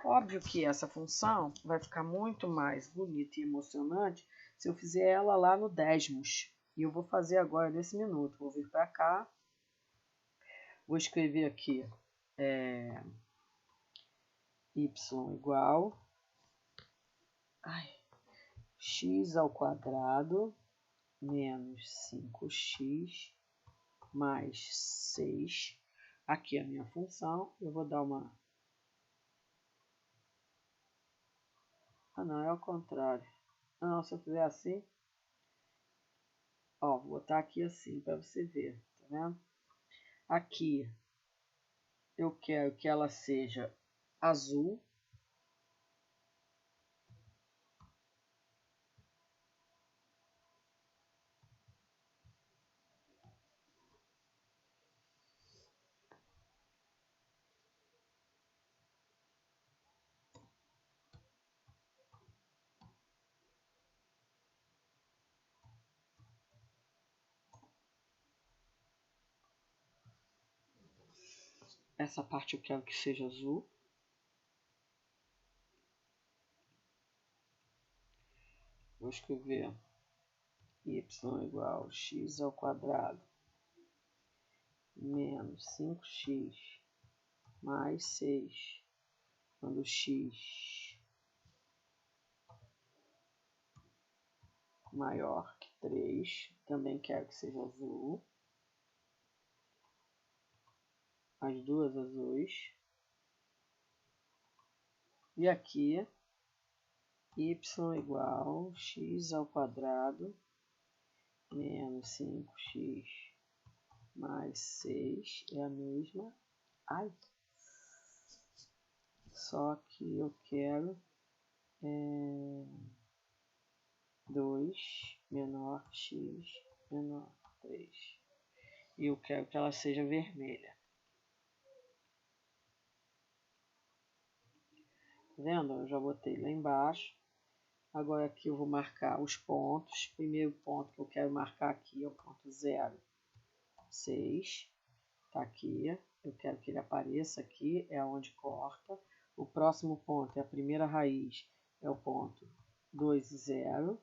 Óbvio que essa função vai ficar muito mais bonita e emocionante se eu fizer ela lá no décimos. E eu vou fazer agora nesse minuto. Vou vir para cá, vou escrever aqui y igual x ao quadrado menos 5x mais 6. Aqui é a minha função. Eu vou dar uma... Ah, não, é ao contrário. Não, se eu fizer assim... Ó, vou botar aqui assim para você ver, tá vendo? Aqui eu quero que ela seja azul. essa parte eu quero que seja azul. Vou escrever y igual x ao quadrado menos 5x mais 6, quando x maior que 3, também quero que seja azul. As duas azuis. E aqui, y igual x ao quadrado menos 5x mais 6 é a mesma. Ai! Só que eu quero 2 menor x menor 3. E eu quero que ela seja vermelha. Tá vendo? Eu já botei lá embaixo. Agora aqui eu vou marcar os pontos. Primeiro ponto que eu quero marcar aqui é o ponto 0, 6. Tá aqui. Eu quero que ele apareça aqui, é onde corta. O próximo ponto é a primeira raiz, é o ponto 2 e 0.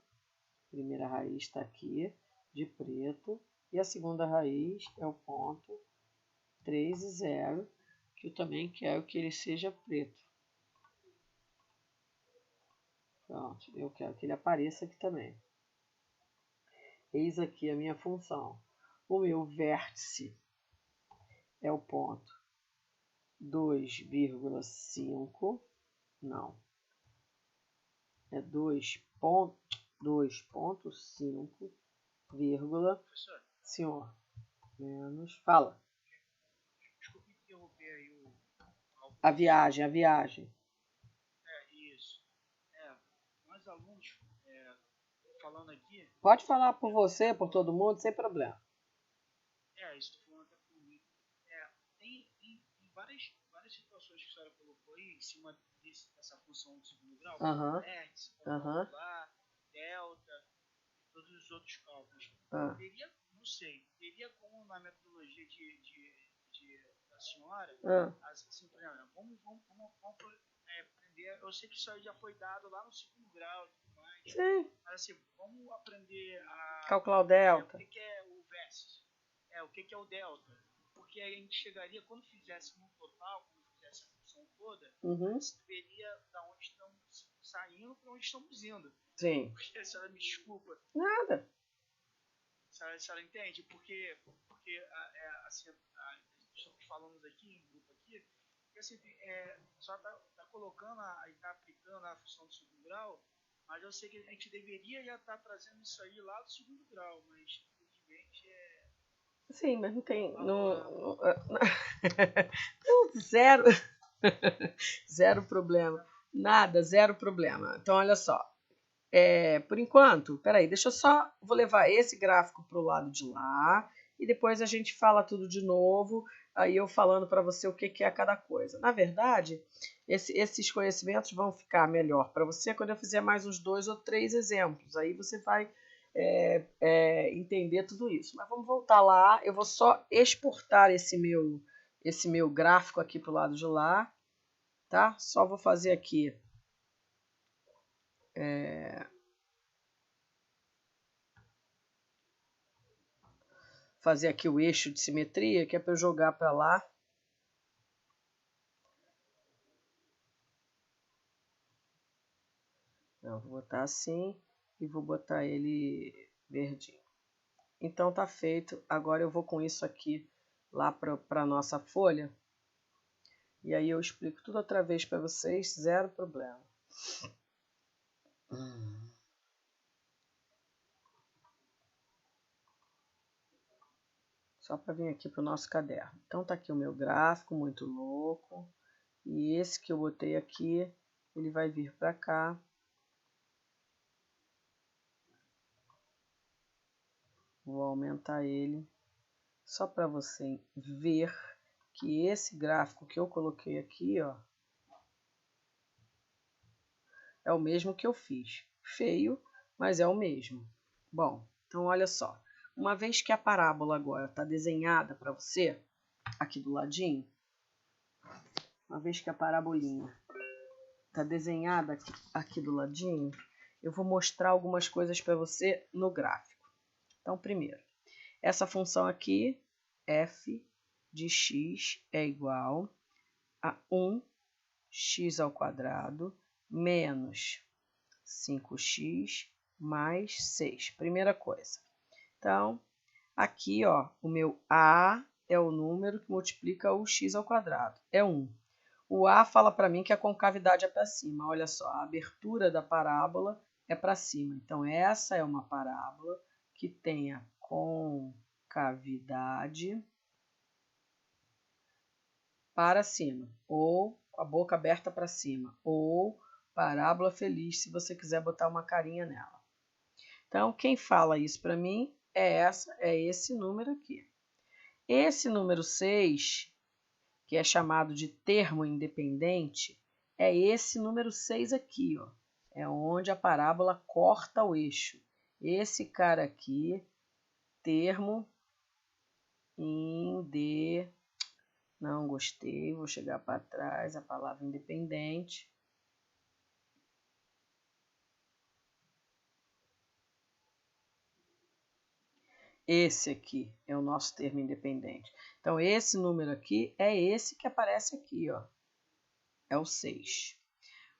Primeira raiz está aqui, de preto. E a segunda raiz é o ponto 3 e 0, que eu também quero que ele seja preto. Pronto, eu quero que ele apareça aqui também. Eis aqui a minha função. O meu vértice é o ponto 2,5. Não. É 2,5, Professor, senhor, menos, fala. Desculpe interromper aí o A viagem. Isso. Nós alunos, falando aqui, Pode falar por você, por todo mundo, sem problema. isso estou falando até por mim. Tem várias situações que a senhora colocou aí em cima dessa função de segundo grau, vértice, lá, delta, e todos os outros cálculos. Teria como na metodologia da senhora, assim, por exemplo, vamos aprender, eu sei que isso aí já foi dado lá no segundo grau e tudo mais. Sim. Mas assim, vamos aprender a calcular o delta. O que é o vértice? O que é o delta? Porque a gente chegaria, quando fizesse no total, quando fizesse a função toda, você veria da onde estamos saindo para onde estamos indo. Sim. Porque a senhora me desculpa. Nada. A senhora entende? Porque assim, estamos falando aqui, em grupo aqui, que assim, só está colocando e está aplicando a função do segundo grau, mas eu sei que a gente deveria já estar trazendo isso aí lá do segundo grau, mas infelizmente Sim, mas não tem. Não, zero. Zero problema. Nada, zero problema. Então, olha só. Por enquanto, peraí, vou levar esse gráfico para o lado de lá e depois a gente fala tudo de novo, aí eu falando para você o que é cada coisa. Na verdade, esses conhecimentos vão ficar melhor para você quando eu fizer mais uns 2 ou 3 exemplos, aí você vai entender tudo isso. Mas vamos voltar lá, eu vou só exportar esse meu gráfico aqui para o lado de lá, tá? Só vou fazer aqui o eixo de simetria, que é para eu jogar para lá. Não, vou botar assim e vou botar ele verdinho. Então tá feito. Agora eu vou com isso aqui lá para nossa folha. E aí eu explico tudo outra vez para vocês, zero problema. Só para vir aqui para o nosso caderno. Então tá aqui o meu gráfico, muito louco. E esse que eu botei aqui, ele vai vir para cá. Vou aumentar ele só para você ver que esse gráfico que eu coloquei aqui, ó, é o mesmo que eu fiz. Feio, mas é o mesmo. Bom, então olha só. Uma vez que a parábola agora está desenhada para você, aqui do ladinho, uma vez que a parabolinha está desenhada aqui do ladinho, eu vou mostrar algumas coisas para você no gráfico. Então, primeiro, essa função aqui, f de x é igual a 1x² menos 5x mais 6. Primeira coisa. Então, aqui, ó, o meu a é o número que multiplica o x². É 1. O a fala para mim que a concavidade é para cima. Olha só, a abertura da parábola é para cima. Então, essa é uma parábola que tem a concavidade para cima, ou a boca aberta para cima, ou parábola feliz, se você quiser botar uma carinha nela. Então, quem fala isso para mim é esse número aqui. Esse número 6, que é chamado de termo independente, é esse número 6 aqui, ó. É onde a parábola corta o eixo. Esse cara aqui, termo independente. Não gostei, vou chegar para trás, a palavra independente. Esse aqui é o nosso termo independente. Então, esse número aqui é esse que aparece aqui, ó. É o 6.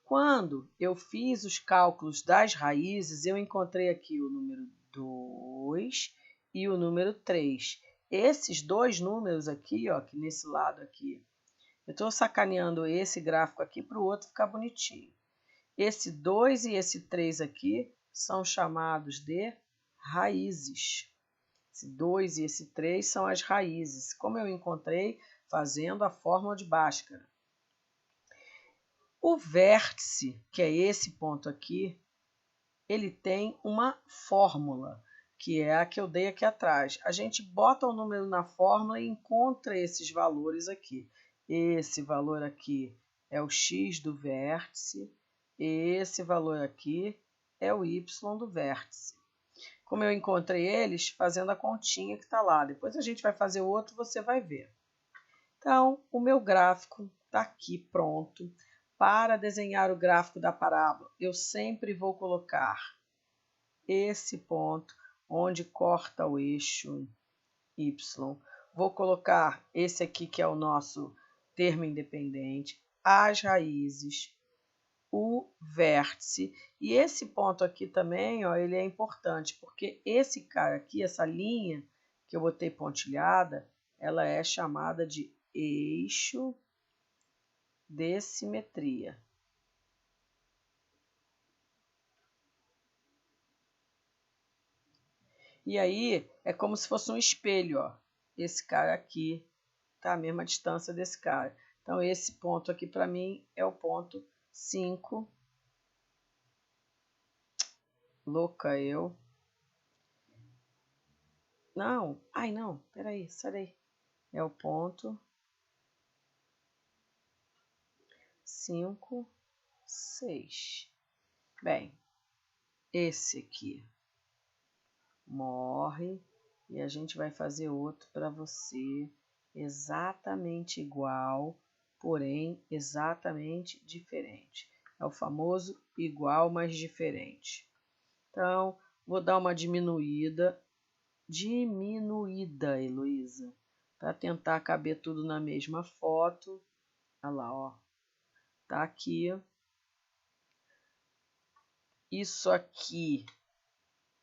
Quando eu fiz os cálculos das raízes, eu encontrei aqui o número 2 e o número 3. Esses dois números aqui, ó, que nesse lado aqui, eu estou sacaneando esse gráfico aqui para o outro ficar bonitinho. Esse 2 e esse 3 aqui são chamados de raízes. Esse 2 e esse 3 são as raízes, como eu encontrei fazendo a fórmula de Bhaskara. O vértice, que é esse ponto aqui, ele tem uma fórmula, que é a que eu dei aqui atrás. A gente bota o número na fórmula e encontra esses valores aqui. Esse valor aqui é o x do vértice, esse valor aqui é o y do vértice. Como eu encontrei eles, fazendo a continha que está lá. Depois a gente vai fazer outro, você vai ver. Então, o meu gráfico está aqui pronto. Para desenhar o gráfico da parábola, eu sempre vou colocar esse ponto onde corta o eixo y. Vou colocar esse aqui que é o nosso termo independente, as raízes, o vértice. E esse ponto aqui também, ó, ele é importante, porque esse cara aqui, essa linha que eu botei pontilhada, ela é chamada de eixo de simetria. E aí, é como se fosse um espelho, ó. Esse cara aqui tá a mesma distância desse cara. Então, esse ponto aqui, para mim, é o ponto 5. Louca eu. Não. Ai, não. Peraí, sai daí. É o ponto 5, 6. Bem, esse aqui morre e a gente vai fazer outro para você exatamente igual, porém exatamente diferente. É o famoso igual, mas diferente. Então, vou dar uma diminuída, Heloísa, para tentar caber tudo na mesma foto. Olha lá, ó. Tá aqui. Isso aqui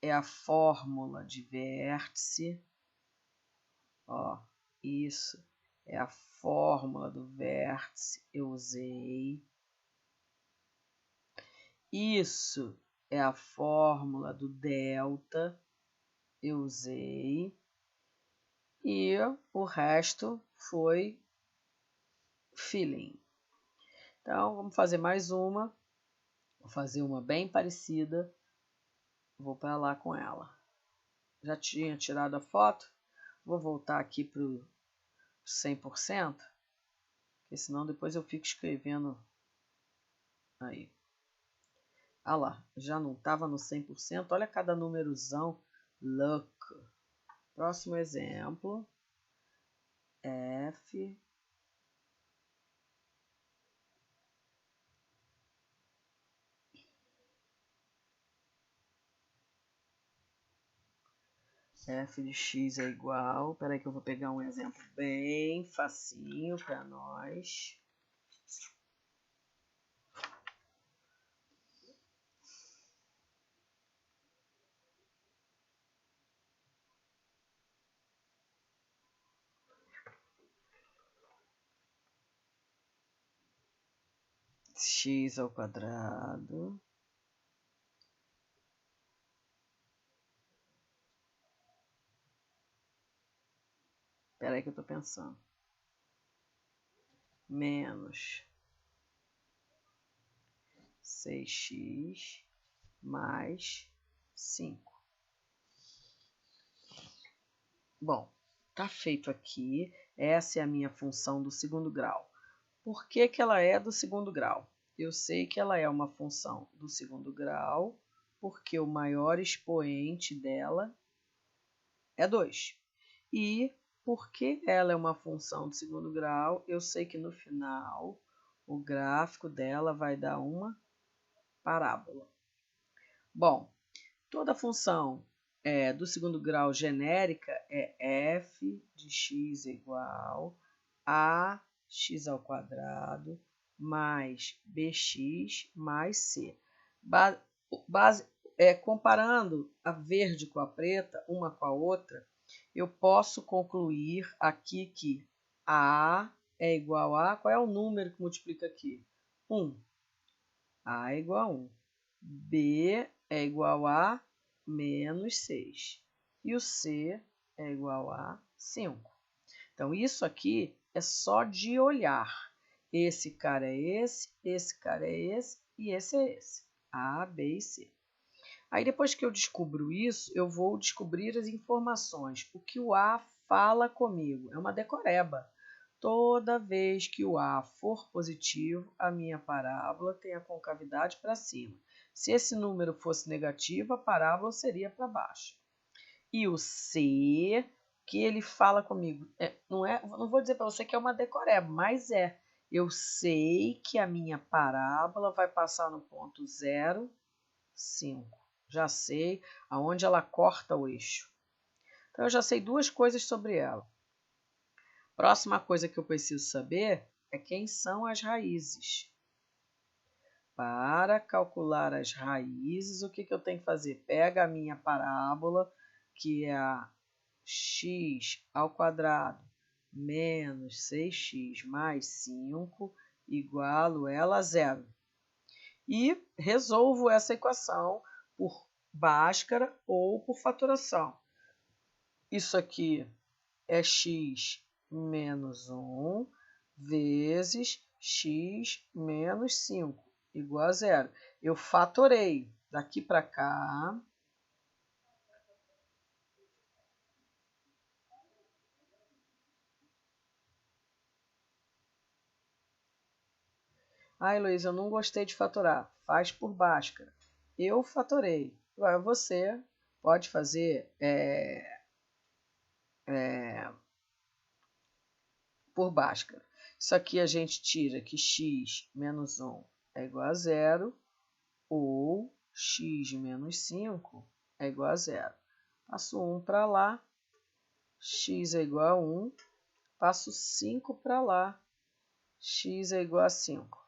é a fórmula de vértice. Ó, isso é a fórmula do vértice, eu usei. Isso é a fórmula do delta, eu usei. E o resto foi feeling. Então, vamos fazer mais uma. Vou fazer uma bem parecida. Vou para lá com ela. Já tinha tirado a foto. Vou voltar aqui para o 100%, porque senão depois eu fico escrevendo aí. Ah lá, já não estava no 100%. Olha cada númerozão. Look. Próximo exemplo. F f de x é igual... Espera aí que eu vou pegar um exemplo bem facinho para nós. X ao quadrado espera aí que eu tô pensando, menos 6x mais 5. Bom, tá feito aqui. Essa é a minha função do segundo grau. Por que que ela é do segundo grau? Eu sei que ela é uma função do segundo grau porque o maior expoente dela é 2. E porque ela é uma função do segundo grau, eu sei que no final o gráfico dela vai dar uma parábola. Bom, toda função do segundo grau genérica é f de x igual a x ao quadrado mais bx mais c. Comparando a verde com a preta, uma com a outra, eu posso concluir aqui que A é igual a... Qual é o número que multiplica aqui? 1. A é igual a 1. B é igual a menos 6. E o C é igual a 5. Então, isso aqui é só de olhar. Esse cara é esse cara é esse e esse é esse. A, B e C. Aí, depois que eu descubro isso, eu vou descobrir as informações. O que o A fala comigo? É uma decoreba. Toda vez que o A for positivo, a minha parábola tem a concavidade para cima. Se esse número fosse negativo, a parábola seria para baixo. E o C, que ele fala comigo, não vou dizer para você que é uma decoreba, mas é. Eu sei que a minha parábola vai passar no ponto 0, 5. Já sei aonde ela corta o eixo. Então, eu já sei duas coisas sobre ela. Próxima coisa que eu preciso saber é quem são as raízes. Para calcular as raízes, o que eu tenho que fazer? Pega a minha parábola, que é a x ao quadrado menos 6x mais 5, igualo ela a 0. E resolvo essa equação por Bhaskara ou por fatoração. Isso aqui é x menos 1 vezes x menos 5, igual a 0. Eu fatorei daqui para cá. Ah, Heloísa, eu não gostei de fatorar. Faz por Bhaskara. Eu fatorei. Agora você pode fazer por Bhaskara. Isso aqui a gente tira que x menos 1 é igual a 0 ou x menos 5 é igual a 0. Passo 1 para lá, x é igual a 1. Passo 5 para lá, x é igual a 5.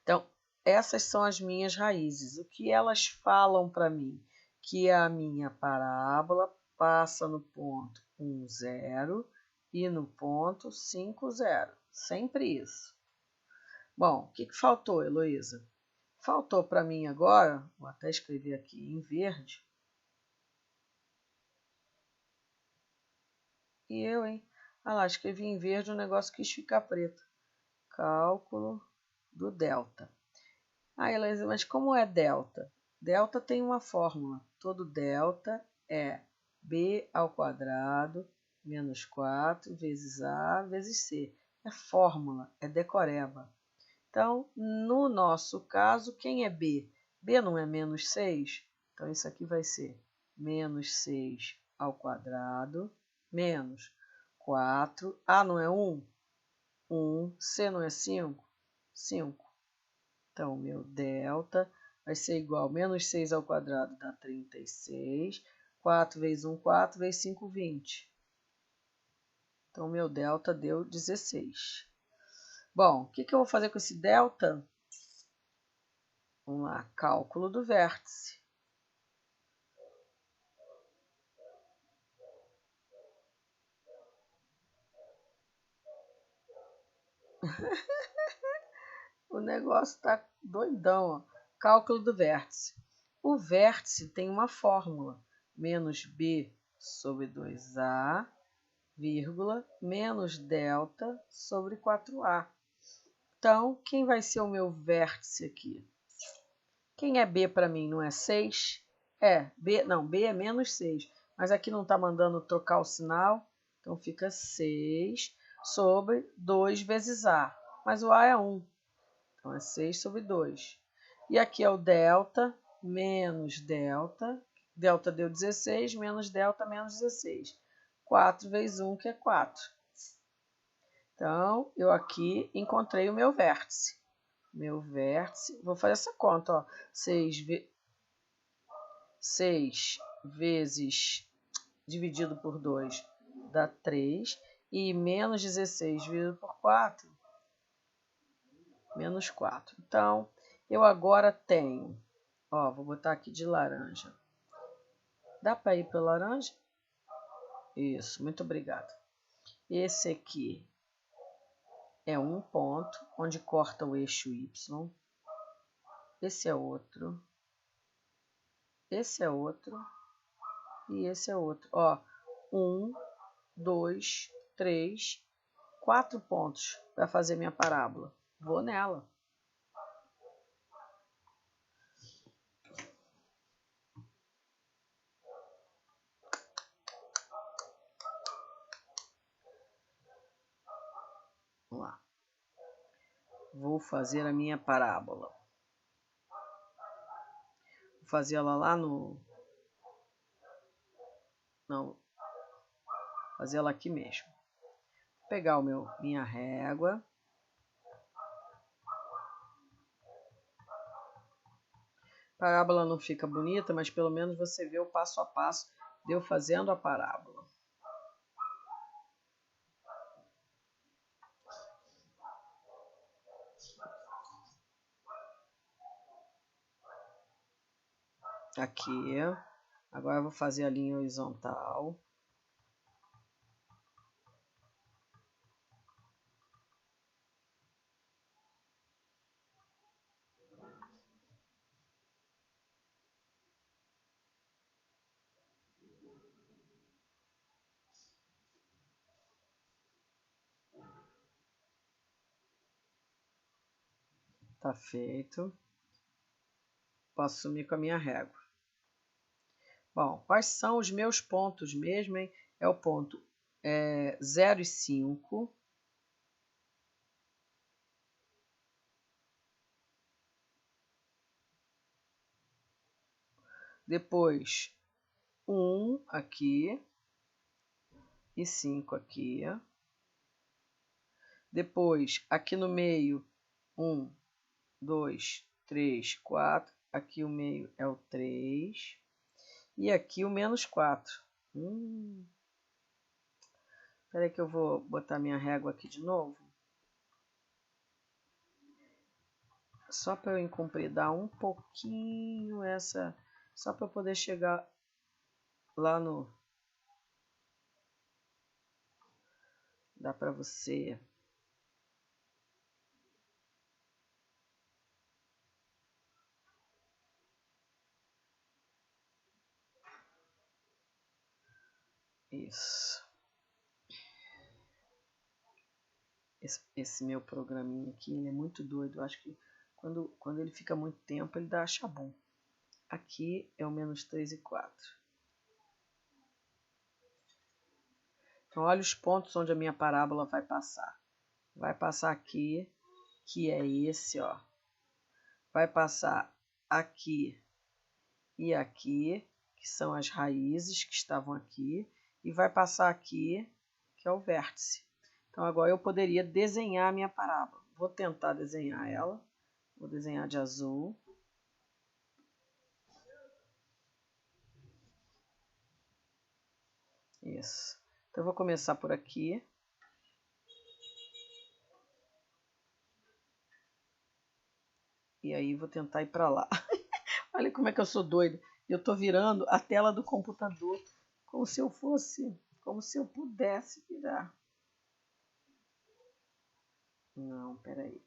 Então, essas são as minhas raízes. O que elas falam para mim? Que a minha parábola passa no ponto 1, 0 e no ponto 5, 0. Sempre isso. Bom, o que faltou, Heloísa? Faltou para mim agora, vou até escrever aqui em verde. E eu, hein? Ah lá, escrevi em verde, o negócio quis ficar preto. Cálculo do delta. Ah, Heloísa, mas como é delta? Delta tem uma fórmula. Todo delta é b ao quadrado menos 4 vezes a vezes c. É fórmula, é decoreba. Então, no nosso caso, quem é b? B não é menos 6? Então, isso aqui vai ser menos 6 ao quadrado menos 4. A não é 1? 1. C não é 5? 5. Então, meu delta vai ser igual a menos 6 ao quadrado dá 36. 4 vezes 1, 4, vezes 5, 20. Então, meu delta deu 16. Bom, o que eu vou fazer com esse delta? Vamos lá, cálculo do vértice. O negócio tá doidão, ó. Cálculo do vértice. O vértice tem uma fórmula. Menos B sobre 2A, vírgula, menos delta sobre 4A. Então, quem vai ser o meu vértice aqui? Quem é B para mim? Não é 6? B, não, B é menos 6. Mas aqui não está mandando trocar o sinal. Então, fica 6 sobre 2 vezes A. Mas o A é 1. Então, é 6 sobre 2. E aqui é o delta menos delta. Delta deu 16, menos delta, menos 16. 4 vezes 1, que é 4. Então, eu aqui encontrei o meu vértice. Meu vértice, vou fazer essa conta, ó. 6 vezes dividido por 2 dá 3. E menos 16 dividido por 4, menos 4. Então, eu agora tenho, ó, vou botar aqui de laranja. Dá para ir pela laranja? Isso, muito obrigado. Esse aqui é um ponto onde corta o eixo Y. Esse é outro. Esse é outro. E esse é outro. Ó, 1, 2, 3, 4 pontos para fazer minha parábola. Vou nela. Vamos lá. Vou fazer a minha parábola. Vou fazer ela lá no... Não. Fazer ela aqui mesmo. Vou pegar minha régua. A parábola não fica bonita, mas pelo menos você vê o passo a passo de eu fazendo a parábola. Aqui. Agora eu vou fazer a linha horizontal. Tá feito. Posso sumir com a minha régua. Bom, quais são os meus pontos mesmo, hein? É o ponto 0 e 5. Depois, 1 aqui e 5 aqui. Depois, aqui no meio, 1, 2, 3, 4. Aqui o meio é o 3. E aqui o menos 4. Espera aí que eu vou botar minha régua aqui de novo. Só para eu encompridar um pouquinho essa... Só para eu poder chegar lá no... Dá para você... Isso. Esse meu programinha aqui, ele é muito doido. Eu acho que quando ele fica muito tempo, ele dá chabum. Aqui é o menos 3 e 4. Então, olha os pontos onde a minha parábola vai passar. Vai passar aqui, que é esse, ó. Vai passar aqui e aqui, que são as raízes que estavam aqui. E vai passar aqui, que é o vértice. Então, agora eu poderia desenhar a minha parábola. Vou tentar desenhar ela. Vou desenhar de azul. Isso. Então eu vou começar por aqui. E aí vou tentar ir para lá. Olha como é que eu sou doida. Eu tô virando a tela do computador como se eu pudesse virar. Não, peraí.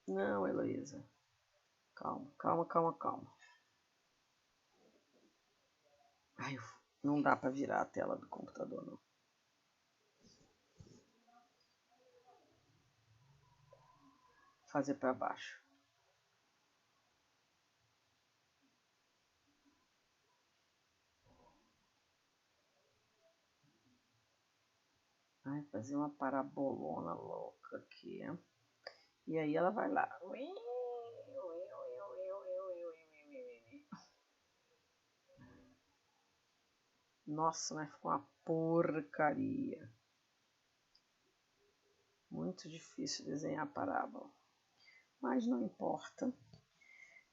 Não, Heloísa. Calma. Ai, não dá para virar a tela do computador, não. Fazer para baixo. Ai, fazer uma parabolona louca aqui. E aí ela vai lá. Nossa, mas ficou uma porcaria. Muito difícil desenhar parábola. Mas não importa.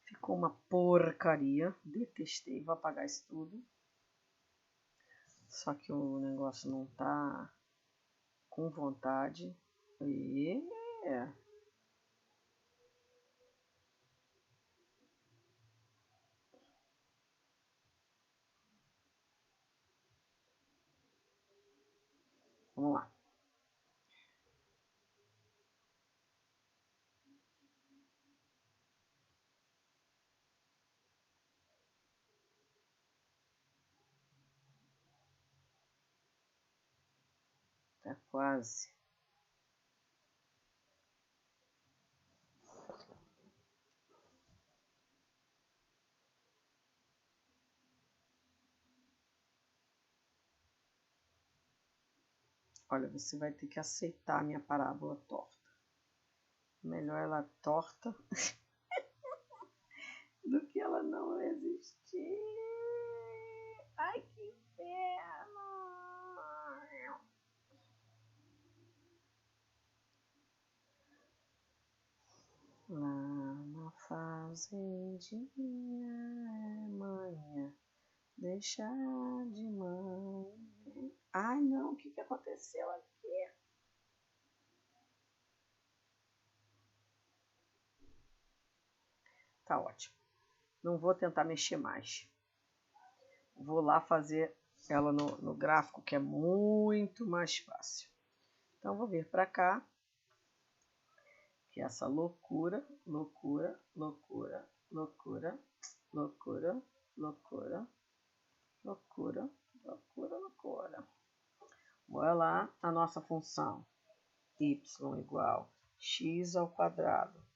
Ficou uma porcaria. Detestei. Vou apagar isso tudo. Só que o negócio não tá com vontade. E vamos lá. Tá quase. Olha, você vai ter que aceitar a minha parábola torta. Melhor ela torta do que ela não existir. Ai, que inferno! Lá na fazendinha é manhã, deixar de manhã. Ai, não, o que aconteceu aqui? Tá ótimo. Não vou tentar mexer mais. Vou lá fazer ela no gráfico, que é muito mais fácil. Então, vou vir para cá. Que é essa loucura. Bora lá, a nossa função. Y igual x ao quadrado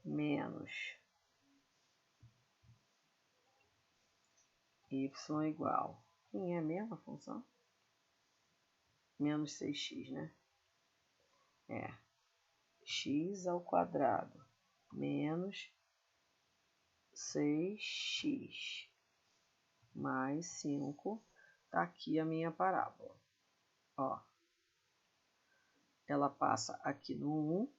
menos y igual. Quem é a mesma função? Menos 6x, né? É. X ao quadrado menos 6x mais 5. Tá aqui a minha parábola. Ó. Ela passa aqui no 1.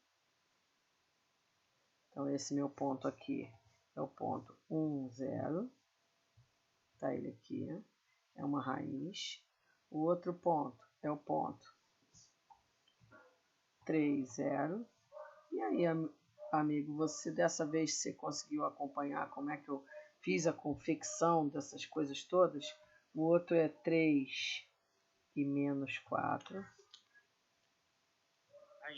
Então, esse meu ponto aqui é o ponto 1, 0. Tá ele aqui. É uma raiz. O outro ponto é o ponto 3, 0. E aí, amigo, dessa vez você conseguiu acompanhar como é que eu fiz a confecção dessas coisas todas? O outro é 3 e menos 4. Tá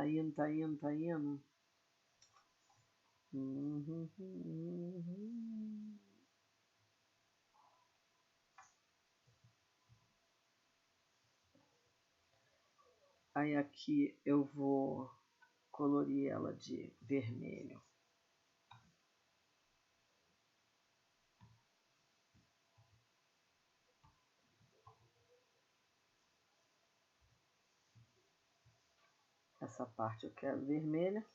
indo. Tá indo. Aí aqui eu vou colorir ela de vermelho. Essa parte eu quero vermelha.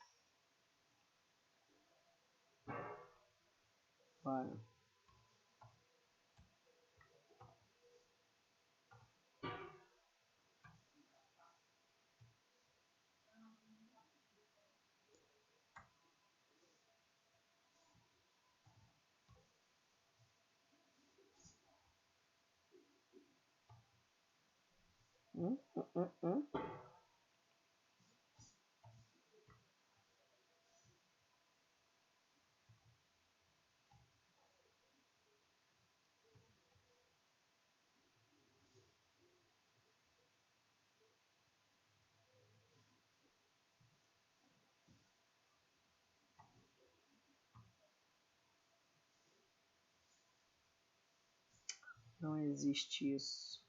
Olha. Não existe isso.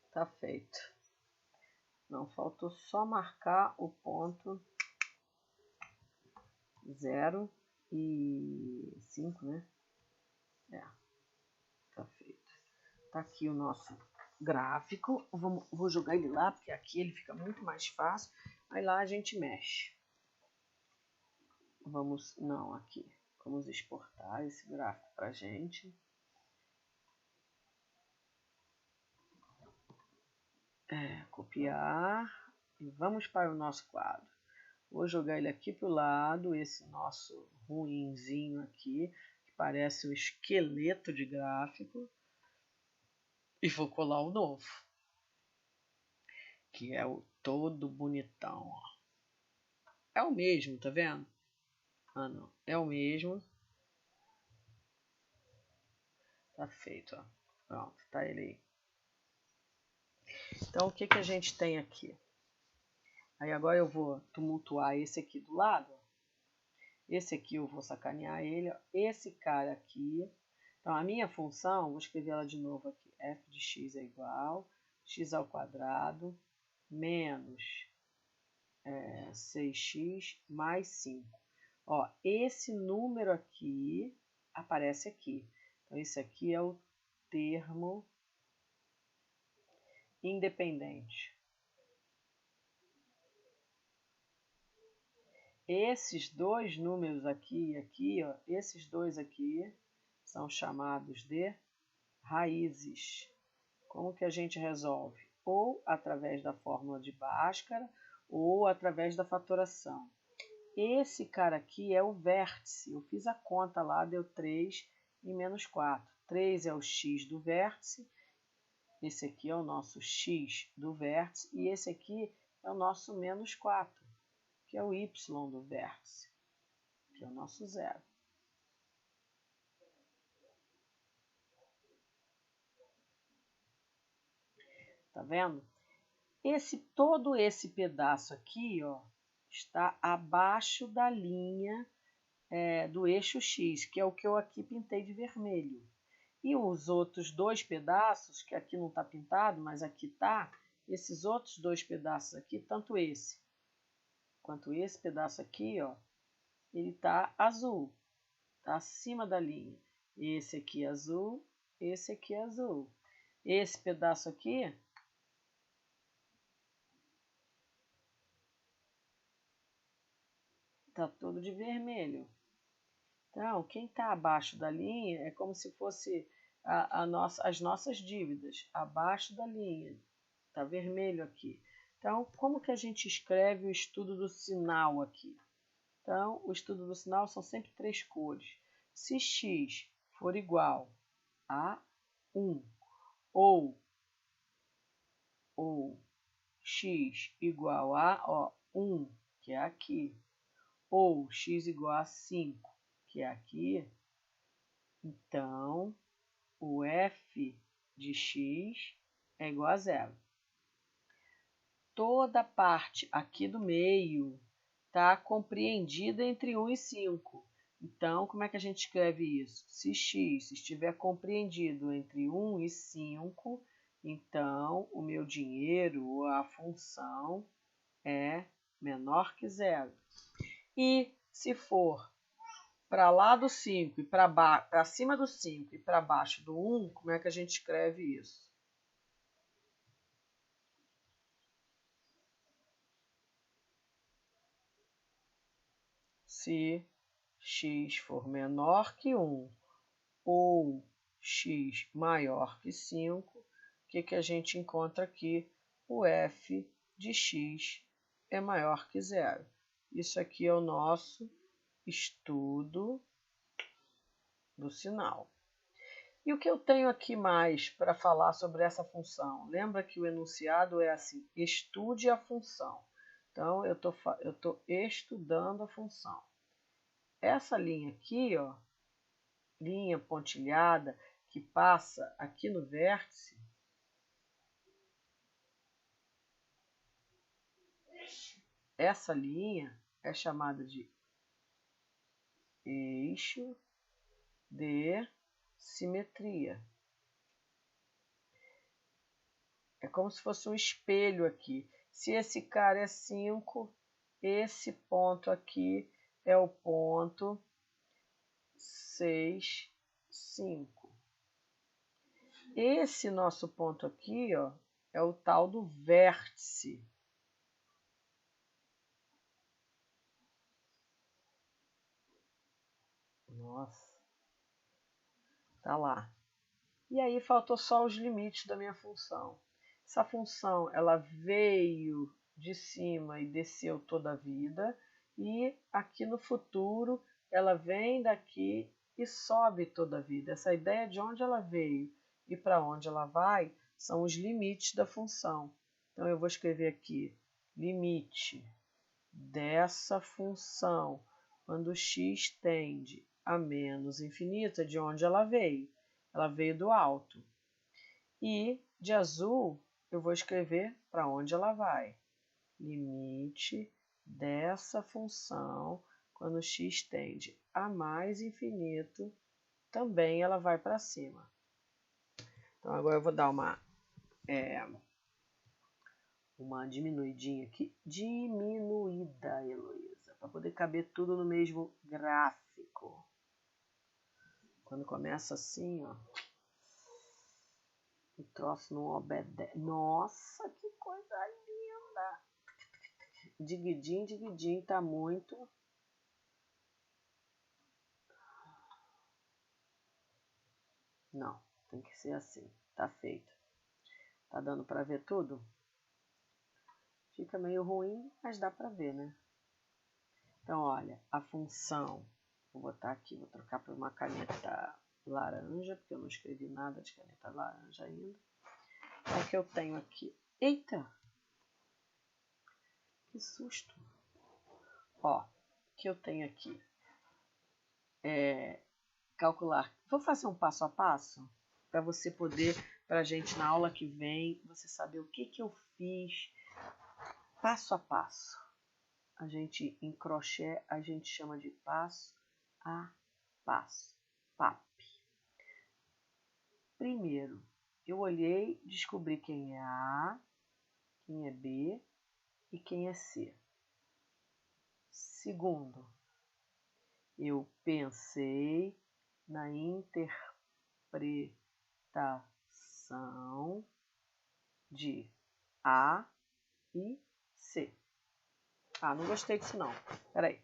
Tá feito. Não, faltou só marcar o ponto 0 e 5, né? Tá feito. Tá aqui o nosso gráfico. Vou jogar ele lá, porque aqui ele fica muito mais fácil. Aí lá a gente mexe. Aqui. Vamos exportar esse gráfico pra gente. Copiar. E vamos para o nosso quadro. Vou jogar ele aqui pro lado, esse nosso ruinzinho aqui, que parece um esqueleto de gráfico. E vou colar o novo, que é o todo bonitão, ó. É o mesmo, tá vendo? Ah, não. É o mesmo. Tá feito, ó. Pronto, tá ele aí. Então, o que a gente tem aqui? Aí agora eu vou tumultuar esse aqui do lado. Esse aqui eu vou sacanear ele. Esse cara aqui. Então, a minha função, vou escrever ela de novo aqui. F de x é igual x ao quadrado menos 6x mais 5. Ó, esse número aqui aparece aqui. Então, esse aqui é o termo independente. Esses dois números aqui e aqui, ó, esses dois aqui são chamados de raízes. Como que a gente resolve? Ou através da fórmula de Bhaskara ou através da fatoração. Esse cara aqui é o vértice. Eu fiz a conta lá, deu 3 e menos 4. 3 é o x do vértice. Esse aqui é o nosso x do vértice. E esse aqui é o nosso menos 4, que é o y do vértice, que é o nosso zero. Tá vendo? Todo esse pedaço aqui, ó, está abaixo da linha do eixo X, que é o que eu aqui pintei de vermelho. E os outros dois pedaços, que aqui não está pintado, mas aqui está, esses outros dois pedaços aqui, tanto esse quanto esse pedaço aqui, ó, ele está azul, está acima da linha. Esse aqui é azul, esse aqui é azul. Esse pedaço aqui está todo de vermelho. Então, quem está abaixo da linha é como se fosse as nossas dívidas, abaixo da linha. Está vermelho aqui. Então, como que a gente escreve o estudo do sinal aqui? Então, o estudo do sinal são sempre 3 cores. Se x for igual a 1 ou x igual a 1, que é aqui, ou x igual a 5, que é aqui, então o f de x é igual a 0. Toda a parte aqui do meio está compreendida entre 1 e 5. Então, como é que a gente escreve isso? Se x estiver compreendido entre 1 e 5, então o meu dinheiro, ou a função, é menor que 0. E se for para lá do 5 e para cima do 5 e para baixo do 1, como é que a gente escreve isso? Se x for menor que 1 ou x maior que 5, o que a gente encontra aqui? O f de x é maior que 0. Isso aqui é o nosso estudo do sinal. E o que eu tenho aqui mais para falar sobre essa função? Lembra que o enunciado é assim: estude a função. Então, eu tô estudando a função. Essa linha aqui, ó, linha pontilhada, que passa aqui no vértice, essa linha é chamada de eixo de simetria. É como se fosse um espelho aqui. Se esse cara é 5, esse ponto aqui é o ponto 6, 5. Esse nosso ponto aqui, ó, é o tal do vértice. Nossa, tá lá. E aí faltou só os limites da minha função. Essa função, ela veio de cima e desceu toda a vida, e aqui no futuro ela vem daqui e sobe toda a vida. Essa ideia de onde ela veio e para onde ela vai são os limites da função. Então eu vou escrever aqui limite dessa função quando x tende a menos infinito, é de onde ela veio. Ela veio do alto. E de azul eu vou escrever para onde ela vai. Limite dessa função quando x tende a mais infinito, também ela vai para cima. Então agora eu vou dar uma diminuidinha aqui. Diminuída, Heloísa, para poder caber tudo no mesmo gráfico. Quando começa assim, ó, o troço não obedece. Nossa, que coisa linda! Diguidim, tá muito. Não, tem que ser assim. Tá feito. Tá dando para ver tudo? Fica meio ruim, mas dá para ver, né? Então, olha, a função. Vou botar aqui, vou trocar por uma caneta laranja, porque eu não escrevi nada de caneta laranja ainda. Então, o que eu tenho aqui? Eita! Que susto! Ó, o que eu tenho aqui é calcular. Vou fazer um passo a passo para você poder, para a gente na aula que vem, você saber o que eu fiz passo a passo. A gente em crochê, a gente chama de passo a passo. PAP. Primeiro, eu olhei, descobri quem é A, quem é B e quem é C. Segundo, eu pensei na interpretação de A e C. Ah, não gostei disso não. Peraí.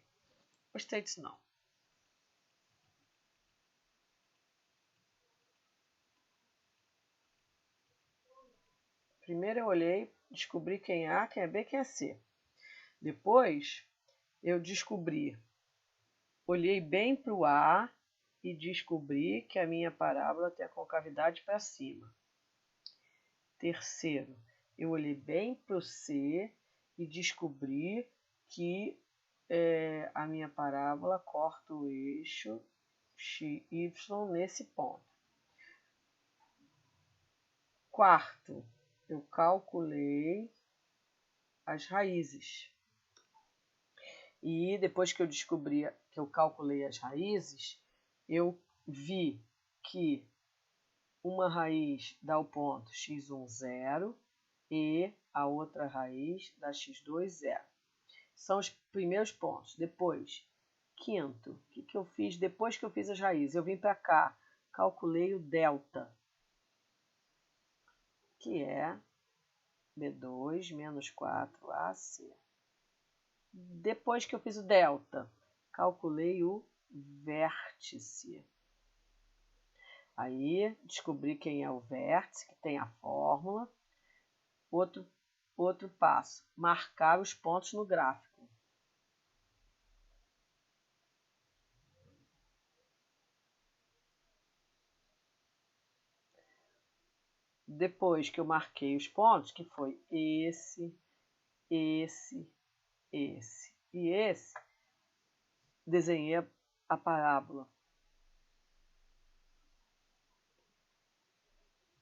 Gostei disso não. Primeiro eu olhei, descobri quem é A, quem é B, quem é C. Depois eu olhei bem para o A e descobri que a minha parábola tem a concavidade para cima. Terceiro, eu olhei bem para o C e descobri que a minha parábola corta o eixo XY nesse ponto. Quarto, eu calculei as raízes. E depois que eu descobri, que eu calculei as raízes, eu vi que uma raiz dá o ponto x1, 0 e a outra raiz dá x2, 0. São os primeiros pontos. Depois, quinto, o que eu fiz depois que eu fiz as raízes? Eu vim para cá, calculei o delta, que é B2 menos 4AC. Depois que eu fiz o delta, calculei o vértice. Aí descobri quem é o vértice, que tem a fórmula. Outro passo, marcar os pontos no gráfico. Depois que eu marquei os pontos, que foi esse e esse, desenhei a parábola.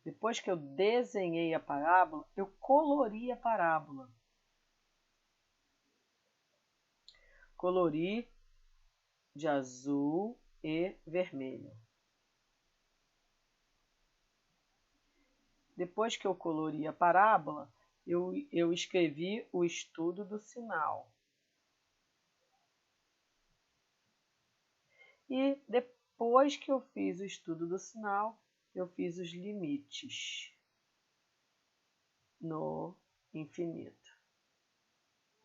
Depois que eu desenhei a parábola, eu colori a parábola. Colori de azul e vermelho. Depois que eu colori a parábola, eu escrevi o estudo do sinal. E depois que eu fiz o estudo do sinal, eu fiz os limites no infinito.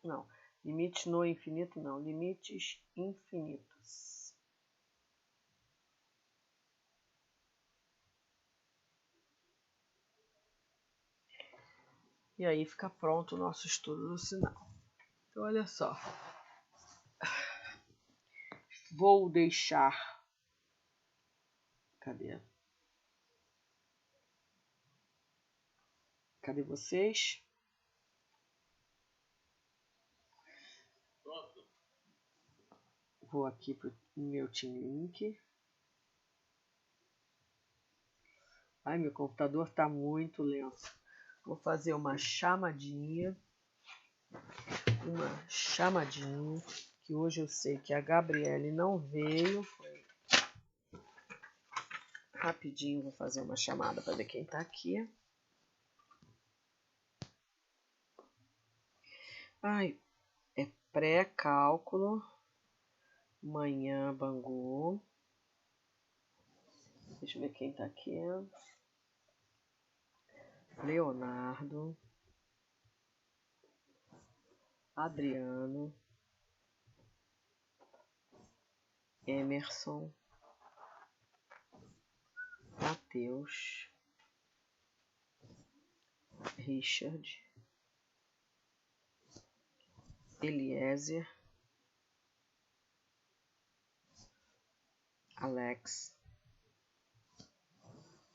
Não, limites no infinito não, limites infinitos. E aí fica pronto o nosso estudo do sinal. Então, olha só. Vou deixar... Cadê? Cadê vocês? Pronto. Vou aqui para o meu Team Link. Ai, meu computador está muito lento. Vou fazer uma chamadinha. Que hoje eu sei que a Gabriele não veio. Rapidinho vou fazer uma chamada para ver quem está aqui. Ai, é pré-cálculo. Manhã, Bangu. Deixa eu ver quem está aqui. Leonardo. Adriano. Emerson. Matheus. Richard. Eliezer. Alex.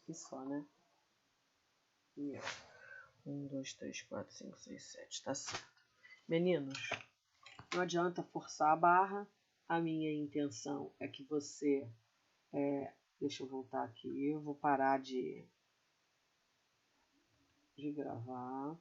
E só, né? E 1, 2, 3, 4, 5, 6, 7. Tá certo. Meninos, não adianta forçar a barra. A minha intenção é que você... deixa eu voltar aqui. Eu vou parar de gravar.